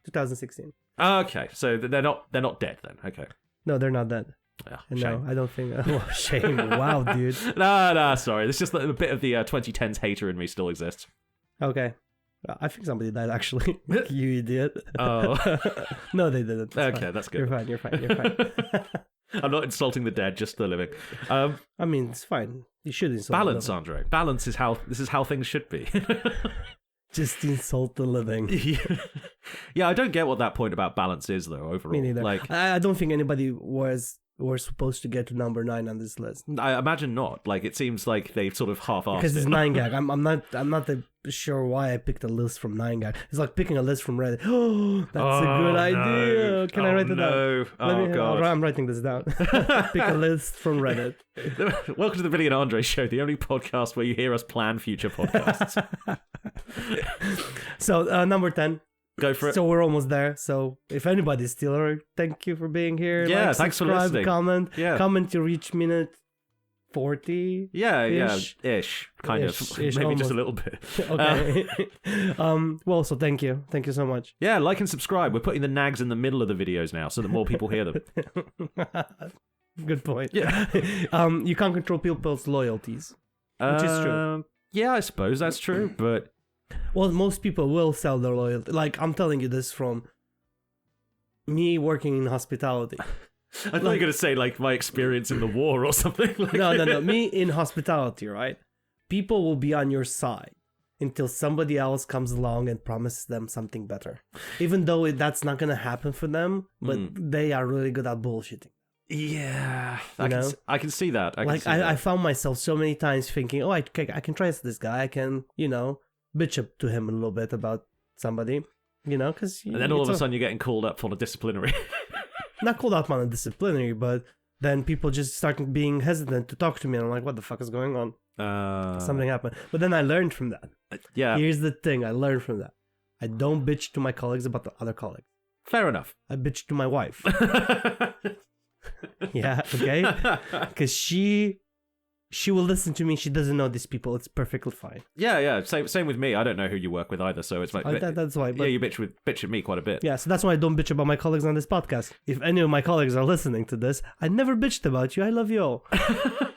A: 2016.
B: Okay, so they're not dead then. Okay.
A: No, they're not dead.
B: Yeah,
A: no, I don't think. Oh, shame. Wow, dude.
B: No, sorry. It's just a bit of the 2010s hater in me still exists.
A: Okay. I think somebody died, actually. You idiot.
B: Oh.
A: No, they didn't.
B: Okay, that's good.
A: You're fine.
B: I'm not insulting the dead, just the living.
A: I mean, it's fine. You should insult
B: balance,
A: the living.
B: Andre. Balance is how things should be.
A: Just insult the living.
B: Yeah, I don't get what that point about balance is, though, overall.
A: Me neither.
B: Like,
A: I don't think anybody were supposed to get to number 9 on this list.
B: I imagine not. Like, it seems like they've sort of half-assed
A: because it's
B: it.
A: 9gag. I'm not sure why I picked a list from 9gag. It's like picking a list from Reddit. Oh, that's a good idea. Can I write it down?
B: Oh, God.
A: I'm writing this down. Pick a list from Reddit.
B: Welcome to the Billy and Andre Show, the only podcast where you hear us plan future podcasts.
A: So, number 10.
B: Go for it.
A: So we're almost there. So if anybody's still, thank you for being here.
B: Yeah,
A: like,
B: thanks for
A: subscribe,
B: listening.
A: Comment to reach minute 40.
B: Yeah,
A: ish.
B: kind
A: Ish,
B: of,
A: ish,
B: maybe
A: almost.
B: just a little bit.
A: Okay. Well, so thank you so much.
B: Yeah, like and subscribe. We're putting the nags in the middle of the videos now, so that more people hear them.
A: Good point.
B: Yeah.
A: You can't control people's loyalties, which is true.
B: Yeah, I suppose that's true, but
A: Well, most people will sell their loyalty. Like, I'm telling you this from me working in hospitality.
B: I thought you were going to say, like, my experience in the war or something. Like...
A: No. Me in hospitality, right? People will be on your side until somebody else comes along and promises them something better. Even though that's not going to happen for them, but they are really good at bullshitting.
B: Yeah,
A: I
B: can see that.
A: I found myself so many times thinking, oh, I can trust this guy. I can, bitch up to him a little bit about somebody, because...
B: And then all of a sudden you're getting called up on a disciplinary.
A: Not called up on a disciplinary, but then people just start being hesitant to talk to me. And I'm like, what the fuck is going on? Something happened. But then I learned from that.
B: Yeah.
A: Here's the thing. I learned from that. I don't bitch to my colleagues about the other colleagues.
B: Fair enough.
A: I bitch to my wife. Yeah, okay? Because she will listen to me. She doesn't know these people. It's perfectly fine.
B: Yeah. Same with me. I don't know who you work with either, so it's like
A: that's why.
B: Yeah, you bitch at me quite a bit.
A: Yeah, so that's why I don't bitch about my colleagues on this podcast. If any of my colleagues are listening to this, I never bitched about you. I love you all.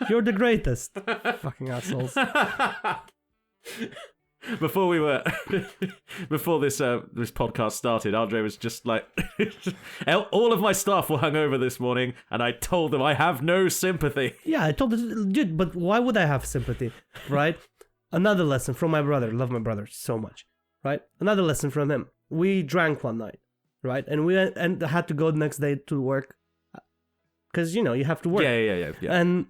A: You're the greatest. Fucking assholes.
B: Before we were, before this podcast started, Andre was just like, all of my staff were hungover this morning, and I told them I have no sympathy.
A: Yeah, I told them, dude, but why would I have sympathy, right? Another lesson from my brother. Love my brother so much, right? Another lesson from him. We drank one night, right? And we had to go the next day to work, because you have to work.
B: Yeah.
A: And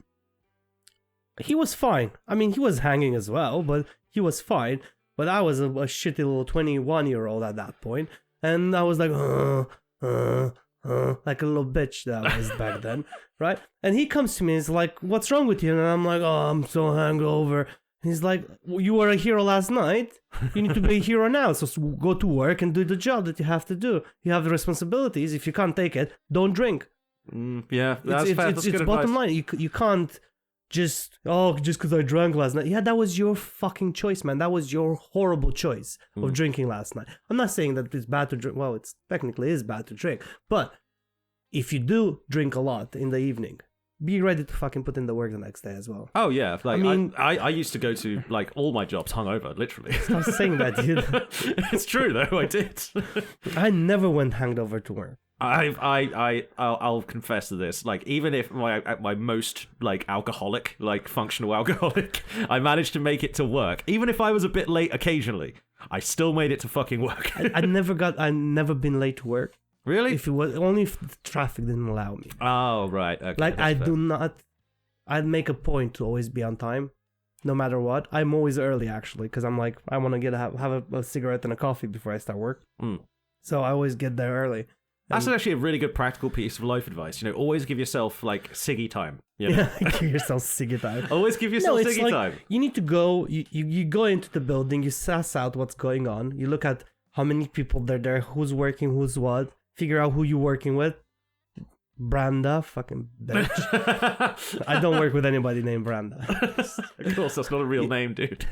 A: he was fine. I mean, he was hanging as well, but he was fine. But I was a shitty little 21-year-old at that point, and I was like, like a little bitch that I was back then, right? And he comes to me, he's like, "What's wrong with you?" And I'm like, "Oh, I'm so hungover." And he's like, "You were a hero last night. You need to be a hero now. So go to work and do the job that you have to do. You have the responsibilities. If you can't take it, don't drink."
B: Yeah, that's fair. That's
A: it's
B: good
A: bottom
B: advice.
A: line. You can't just because I drank last night. Yeah, that was your fucking choice, man. That was your horrible choice of drinking last night. I'm not saying that it's bad to drink. Well, it's technically is bad to drink, but if you do drink a lot in the evening, be ready to fucking put in the work the next day as well.
B: Oh yeah, like
A: I mean-
B: I used to go to like all my jobs hungover, literally.
A: Stop saying that, dude.
B: It's true though, I did.
A: I never went hangover to work.
B: I'll confess to this. Like, even if at my most like alcoholic, like functional alcoholic, I managed to make it to work. Even if I was a bit late occasionally, I still made it to fucking work.
A: I never been late to work.
B: Really?
A: If it was only if the traffic didn't allow me.
B: Oh right. Okay.
A: Like
B: that's
A: I
B: fair.
A: do not. I'd make a point to always be on time, no matter what. I'm always early actually, because I'm like I want to have a cigarette and a coffee before I start work. So I always get there early.
B: That's actually a really good practical piece of life advice. Always give yourself like ciggy time. You know?
A: Give yourself ciggy time.
B: Always give yourself
A: it's
B: ciggy
A: like,
B: time.
A: You need to go. You go into the building. You suss out what's going on. You look at how many people they're there, who's working, who's what. Figure out who you're working with. Branda, fucking bitch. I don't work with anybody named Branda.
B: Of course, that's not a real name, dude.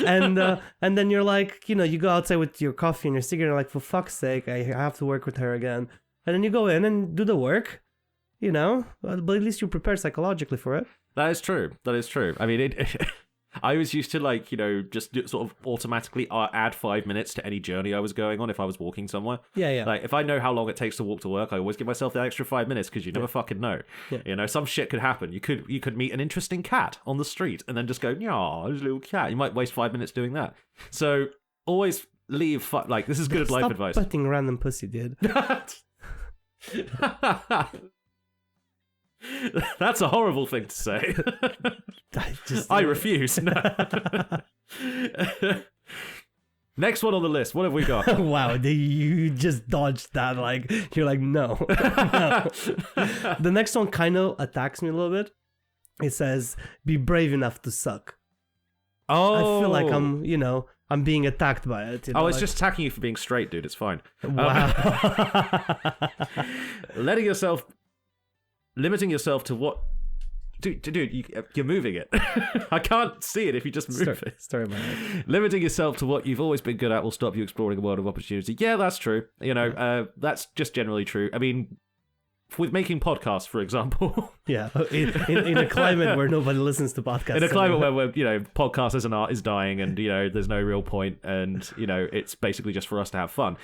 A: and then you're like, you go outside with your coffee and your cigarette, and like, for fuck's sake, I have to work with her again. And then you go in and do the work, but at least you prepare psychologically for it.
B: That is true. I mean, I was used to like, just sort of automatically add 5 minutes to any journey I was going on if I was walking somewhere.
A: Yeah.
B: Like, if I know how long it takes to walk to work, I always give myself that extra 5 minutes because you never fucking know.
A: Yeah.
B: Some shit could happen. You could meet an interesting cat on the street and then just go, "Yeah, there's a little cat." You might waste 5 minutes doing that. So always leave. Like, this is good life advice.
A: Stop petting random pussy, dude.
B: That's a horrible thing to say. I refuse. Next one on the list. What have we got?
A: Wow, you just dodged that. Like, you're like, no. No. The next one kind of attacks me a little bit. It says, "Be brave enough to suck."
B: Oh,
A: I feel like I'm being attacked by it.
B: I was just attacking you for being straight, dude. It's fine.
A: Wow.
B: Limiting yourself to what... Dude, you're moving it. I can't see it if you just move it.
A: Story of my life.
B: Limiting yourself to what you've always been good at will stop you exploring a world of opportunity. Yeah, that's true. That's just generally true. I mean, with making podcasts, for example.
A: Yeah, in a climate where nobody listens to podcasts.
B: In a climate where podcast as an art is dying and, there's no real point and, it's basically just for us to have fun.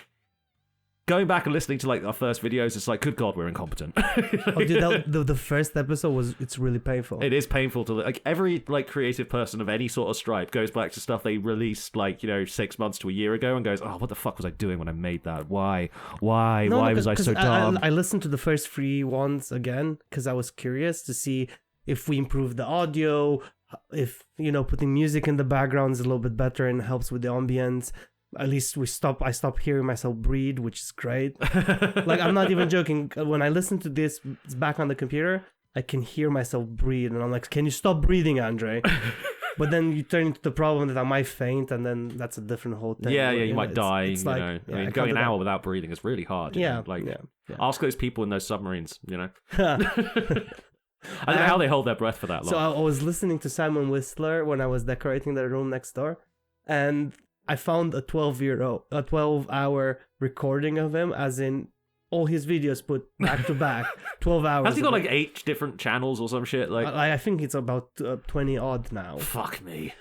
B: Going back and listening to like our first videos, it's like, good God, we're incompetent.
A: Oh, dude, the first episode it's really painful.
B: It is painful to like every like creative person of any sort of stripe goes back to stuff they released like 6 months to a year ago and goes, "Oh, what the fuck was I doing when I made that? Why was I so dumb?"
A: I listened to the first 3 ones again because I was curious to see if we improved the audio, if putting music in the background is a little bit better and helps with the ambience. At least I stopped hearing myself breathe, which is great. Like, I'm not even joking. When I listen to this back on the computer, I can hear myself breathe, and I'm like, "Can you stop breathing, Andre?" But then you turn into the problem that I might faint, and then that's a different whole thing.
B: Yeah, you might die.
A: It's like,
B: I mean, going an hour without breathing is really hard.
A: Yeah,
B: yeah.
A: Yeah.
B: Ask those people in those submarines. I don't know how they hold their breath for that long.
A: So I was listening to Simon Whistler when I was decorating the room next door, and I found a 12-hour recording of him, as in all his videos put back to back, 12 hours.
B: Has he got
A: of
B: like
A: it.
B: 8 different channels or some shit? Like,
A: I think it's about 20 odd now.
B: fuck me.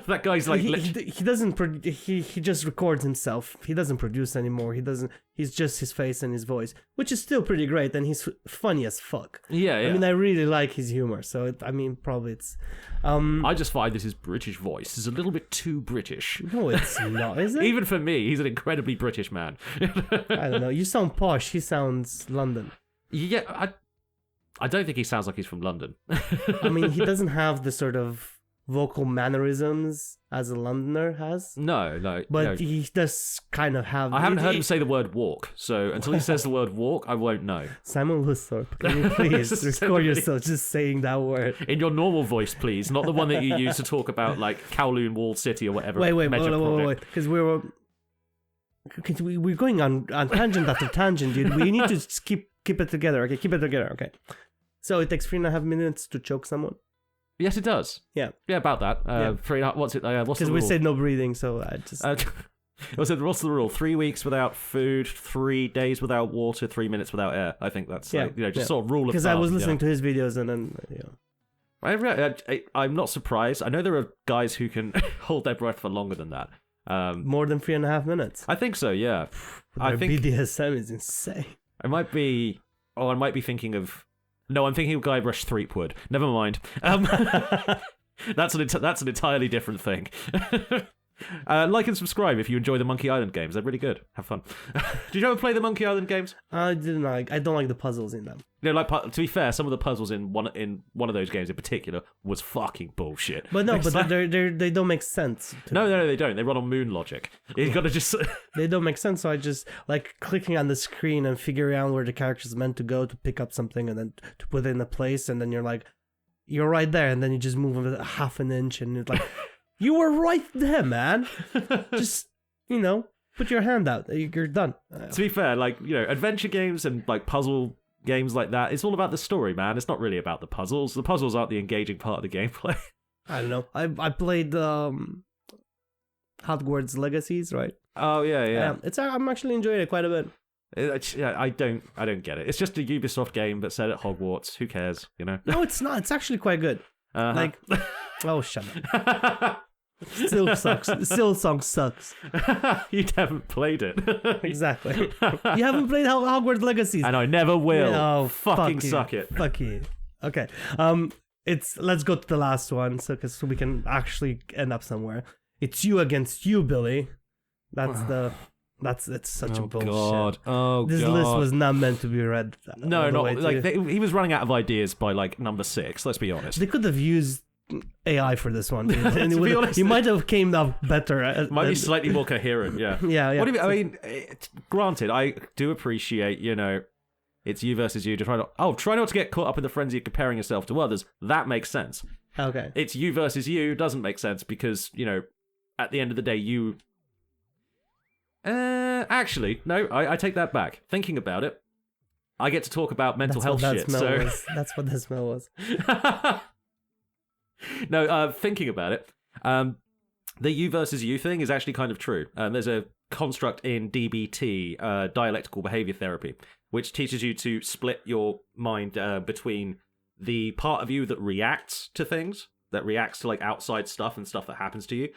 B: That guy's like,
A: He doesn't he just records himself. He doesn't produce anymore. He's just his face and his voice, which is still pretty great, and he's funny as fuck.
B: yeah.
A: I mean, I really like his humor, so probably it's
B: I just find that his British voice is a little bit too British.
A: no, it's not, is it?
B: Even for me, he's an incredibly British man.
A: I don't know. You sound posh. He sounds London.
B: Yeah, I don't think he sounds like he's from London.
A: I mean, he doesn't have the sort of vocal mannerisms as a Londoner has,
B: No,
A: but
B: no.
A: he does kind of have.
B: I haven't heard him say the word walk, so until he says the word walk, I won't know.
A: Simon Lusthorpe, can you please
B: Just
A: record
B: somebody-
A: yourself just saying that word?
B: In your normal voice, please, not the one that you use to talk about like Kowloon Walled City or whatever.
A: Wait,
B: major project.
A: because we're going on tangent after tangent, dude. We need to just keep it together. Okay, keep it together. Okay. So it takes 3.5 minutes to choke someone.
B: Yes, it does.
A: Yeah.
B: Yeah, about that.
A: Yeah.
B: 3.5. What's it? What's the
A: Because
B: rule?
A: we said no breathing, so I just.
B: What's the rule? 3 weeks without food, 3 days without water, 3 minutes without air. I think that's
A: Yeah,
B: like, just
A: yeah.
B: sort of rule of thumb.
A: Because I was listening
B: yeah.
A: to his videos and then
B: I'm not surprised. I know there are guys who can hold their breath for longer than that.
A: more than 3.5 minutes.
B: I think so. Yeah. I
A: Their
B: think
A: BDSM is insane.
B: I might be. Oh, I might be thinking of. No, I'm thinking of Guybrush Threepwood. Never mind. That's an entirely different thing. Like and subscribe if you enjoy the Monkey Island games. They're really good. Have fun. Did you ever play the Monkey Island games?
A: I don't like the puzzles in them.
B: You know, like to be fair, some of the puzzles in one of those games in particular was fucking bullshit.
A: But no,
B: It's
A: but
B: like-
A: they don't make sense. To
B: no,
A: me.
B: they don't. They run on moon logic. You got to just.
A: They don't make sense. So I just like clicking on the screen and figuring out where the character's meant to go to pick up something and then to put it in a place, and then you're right there, and then you just move a half an inch, and it's like, you were right there, man. Just put your hand out. You're done.
B: To be fair, like, adventure games and like puzzle games like that, it's all about the story, man. It's not really about the puzzles. The puzzles aren't the engaging part of the gameplay.
A: I don't know. I played Hogwarts Legacies, right?
B: Oh yeah.
A: I'm actually enjoying it quite a bit.
B: I don't get it. It's just a Ubisoft game but set at Hogwarts. Who cares,
A: No, it's not. It's actually quite good.
B: Uh-huh.
A: Like, oh, shut up. Still sucks. Still song sucks.
B: You haven't played it.
A: Exactly. You haven't played Hogwarts Legacies.
B: And I never will.
A: Oh,
B: fucking
A: fuck you.
B: suck it.
A: Fuck you. Okay. Let's go to the last one, so we can actually end up somewhere. It's you against you, Billy. It's such a bullshit.
B: Oh
A: This list was not meant to be read.
B: No,
A: all the
B: not
A: way to-
B: like he was running out of ideas by like number 6. Let's be honest.
A: They could have used AI for this one, dude. And
B: To be honest,
A: he might have came out better.
B: Might be slightly more coherent. Yeah.
A: Yeah.
B: What do you mean? Granted, I do appreciate, it's you versus you. Try not to get caught up in the frenzy of comparing yourself to others. That makes sense.
A: Okay.
B: It's you versus you doesn't make sense because, at the end of the day, you. Actually, no, I take that back. Thinking about it, I get to talk about mental health shit. So
A: That's what the smell was.
B: No, thinking about it, the you versus you thing is actually kind of true. There's a construct in DBT, dialectical behavior therapy, which teaches you to split your mind between the part of you that reacts to things, that reacts to like outside stuff and stuff that happens to you.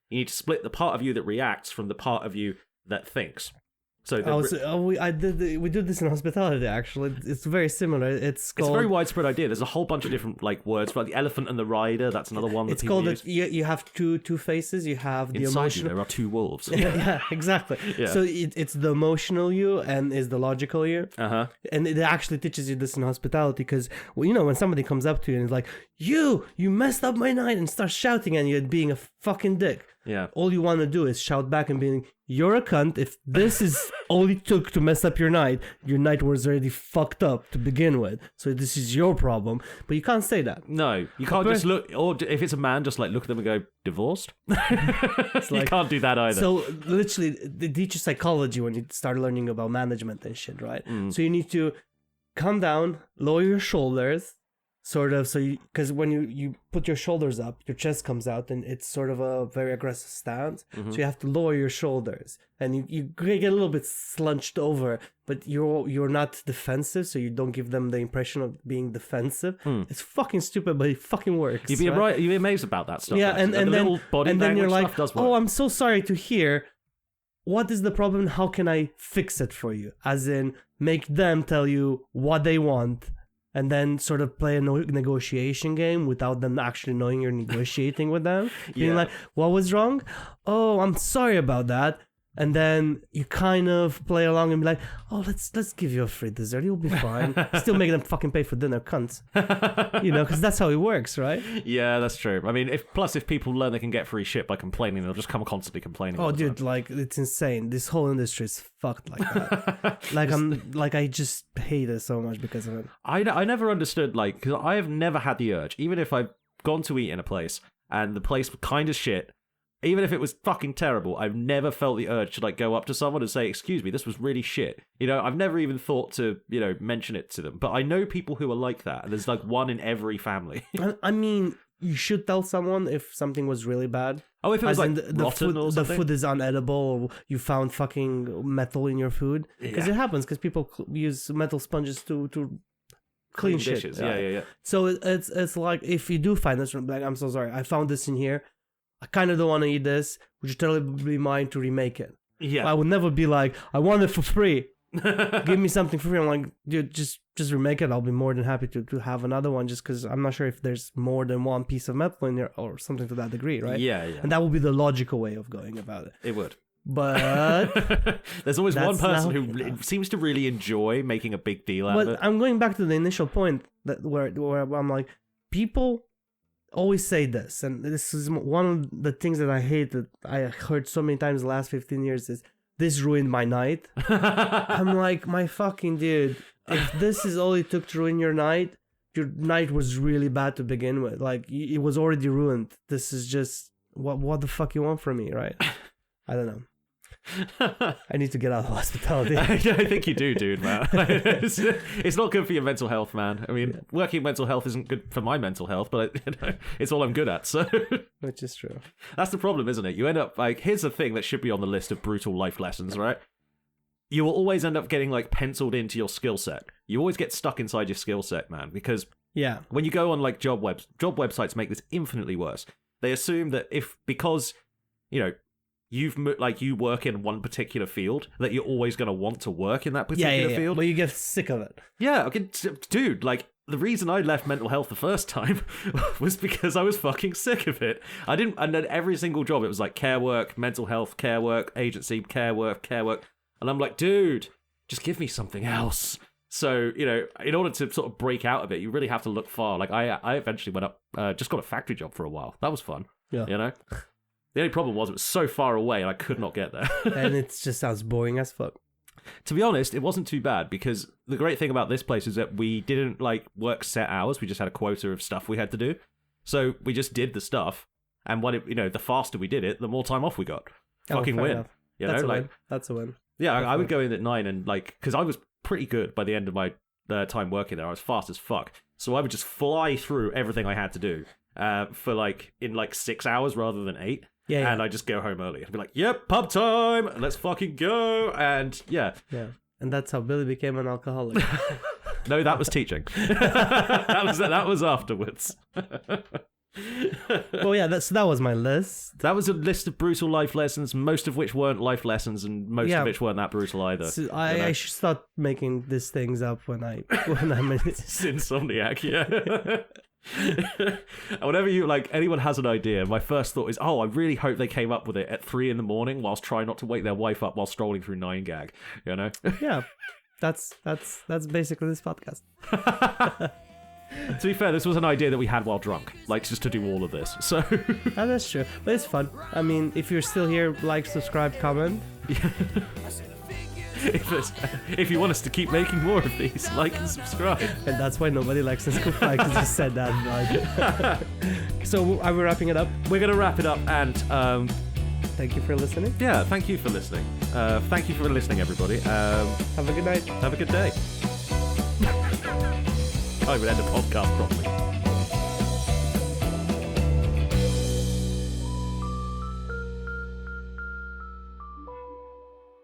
B: You need to split the part of you that reacts from the part of you that thinks. So
A: we do this in hospitality. Actually, it's very similar. It's
B: a
A: called.
B: very widespread idea. There's a whole bunch of different like words for like the elephant and the rider. That's another one that
A: It's
B: people
A: called.
B: use.
A: You have two faces. You have the
B: Inside you,
A: emotional.
B: there are 2 wolves.
A: Yeah, exactly.
B: Yeah.
A: So it's the emotional you and is the logical you. And it actually teaches you this in hospitality because, when somebody comes up to you and is like, you messed up my night and starts shouting at you and being a fucking dick.
B: Yeah.
A: All you want to do is shout back and being, you're a cunt. If this is all it took to mess up your night was already fucked up to begin with. So this is your problem. But you can't say that.
B: No, you can't just look, or if it's a man, just like look at them and go, divorced? You can't do that either.
A: So literally, they teach you psychology when you start learning about management and shit, right? So you need to calm down, lower your shoulders, sort of, so because when you put your shoulders up, your chest comes out, and it's sort of a very aggressive stance. So you have to lower your shoulders, and you get a little bit slunched over, but you're not defensive, so you don't give them the impression of being defensive. It's fucking stupid, but it fucking works.
B: You'd be amazed about that stuff.
A: Yeah,
B: actually.
A: and
B: the little body
A: then you're
B: language
A: like,
B: stuff does work.
A: oh, I'm so sorry to hear. What is the problem? How can I fix it for you? As in, make them tell you what they want, and then sort of play a negotiation game without them actually knowing you're negotiating with them. Being like, what was wrong? Oh, I'm sorry about that. And then you kind of play along and be like, oh, let's give you a free dessert. You'll be fine. Still make them fucking pay for dinner, cunts. Because that's how it works, right?
B: Yeah, that's true. I mean, if people learn they can get free shit by complaining, they'll just come constantly complaining.
A: Oh, dude, like, it's insane. This whole industry is fucked like that. I just hate it so much because of it.
B: I never understood, because I have never had the urge, even if I've gone to eat in a place and the place was kind of shit, even if it was fucking terrible, I've never felt the urge to go up to someone and say, excuse me, this was really shit. I've never even thought to, mention it to them. But I know people who are like that. And there's one in every family.
A: I mean, you should tell someone if something was really bad.
B: Oh, if it was
A: the
B: rotten
A: food,
B: or something?
A: The food is unedible, or you found fucking metal in your food. Because it happens, because people use metal sponges to clean shit.
B: Dishes. Yeah.
A: So it's like, if you do find this, like, I'm so sorry, I found this in here. I kind of don't want to eat this. Would you totally be mine to remake it?
B: Yeah.
A: I would never be like, I want it for free. Give me something for free. I'm like, dude, just remake it. I'll be more than happy to have another one, just because I'm not sure if there's more than one piece of metal in there or something to that degree, right?
B: Yeah.
A: And that would be the logical way of going about it.
B: It would.
A: But
B: there's always one person who
A: now.
B: seems to really enjoy making a big deal out of it.
A: I'm going back to the initial point where I'm like, people always say this, and this is one of the things that I hate, that I heard so many times the last 15 years, is this ruined my night. I'm like, my fucking dude, if this is all it took to ruin your night was really bad to begin with. Like, it was already ruined. This is just what the fuck you want from me, right? I don't know. I need to get out of hospitality.
B: I think you do, dude, man. It's not good for your mental health, man. I mean, working mental health isn't good for my mental health, but it's all I'm good at, so...
A: Which is true.
B: That's the problem, isn't it? You end up, here's the thing that should be on the list of brutal life lessons, right? You will always end up getting, penciled into your skill set. You always get stuck inside your skill set, man, because...
A: Yeah.
B: When you go on, job websites make this infinitely worse. They assume that because, you work in one particular field, that you're always going to want to work in that particular field.
A: But you get sick of it.
B: Yeah, okay, dude, the reason I left mental health the first time was because I was fucking sick of it. And then every single job, it was care work, mental health, care work, agency, care work. And I'm like, dude, just give me something else. So, in order to sort of break out of it, you really have to look far. I eventually went up, just got a factory job for a while. That was fun.
A: Yeah.
B: The only problem was it was so far away and I could not get there.
A: And it just sounds boring as fuck.
B: To be honest, it wasn't too bad, because the great thing about this place is that we didn't work set hours. We just had a quota of stuff we had to do. So we just did the stuff. And the faster we did it, the more time off we got. Fucking win.
A: Win. That's a win.
B: Yeah, I would go in at 9 and because I was pretty good by the end of my time working there. I was fast as fuck. So I would just fly through everything I had to do for in 6 hours rather than 8.
A: Yeah.
B: And I just go home early. I'd be like, yep, pub time. Let's fucking go. And yeah.
A: Yeah. And that's how Billy became an alcoholic.
B: No, that was teaching. that was afterwards.
A: Well, yeah, that was my list.
B: That was a list of brutal life lessons, most of which weren't life lessons, and most of which weren't that brutal either.
A: So I should start making these things up when I'm
B: It's Insomniac, yeah. Whenever anyone has an idea, my first thought is, I really hope they came up with it at 3 a.m. whilst trying not to wake their wife up while strolling through 9gag,
A: Yeah, that's basically this podcast.
B: To be fair, this was an idea that we had while drunk, just to do all of this, so...
A: That's true, but it's fun. I mean, if you're still here, subscribe, comment.
B: If you want us to keep making more of these, like and subscribe.
A: And that's why nobody likes us, because you said that. So are we wrapping it up?
B: We're going to wrap it up, and
A: thank you for listening.
B: Yeah, thank you for listening. Thank you for listening, everybody.
A: Have a good night.
B: Have a good day. can't even end a podcast properly.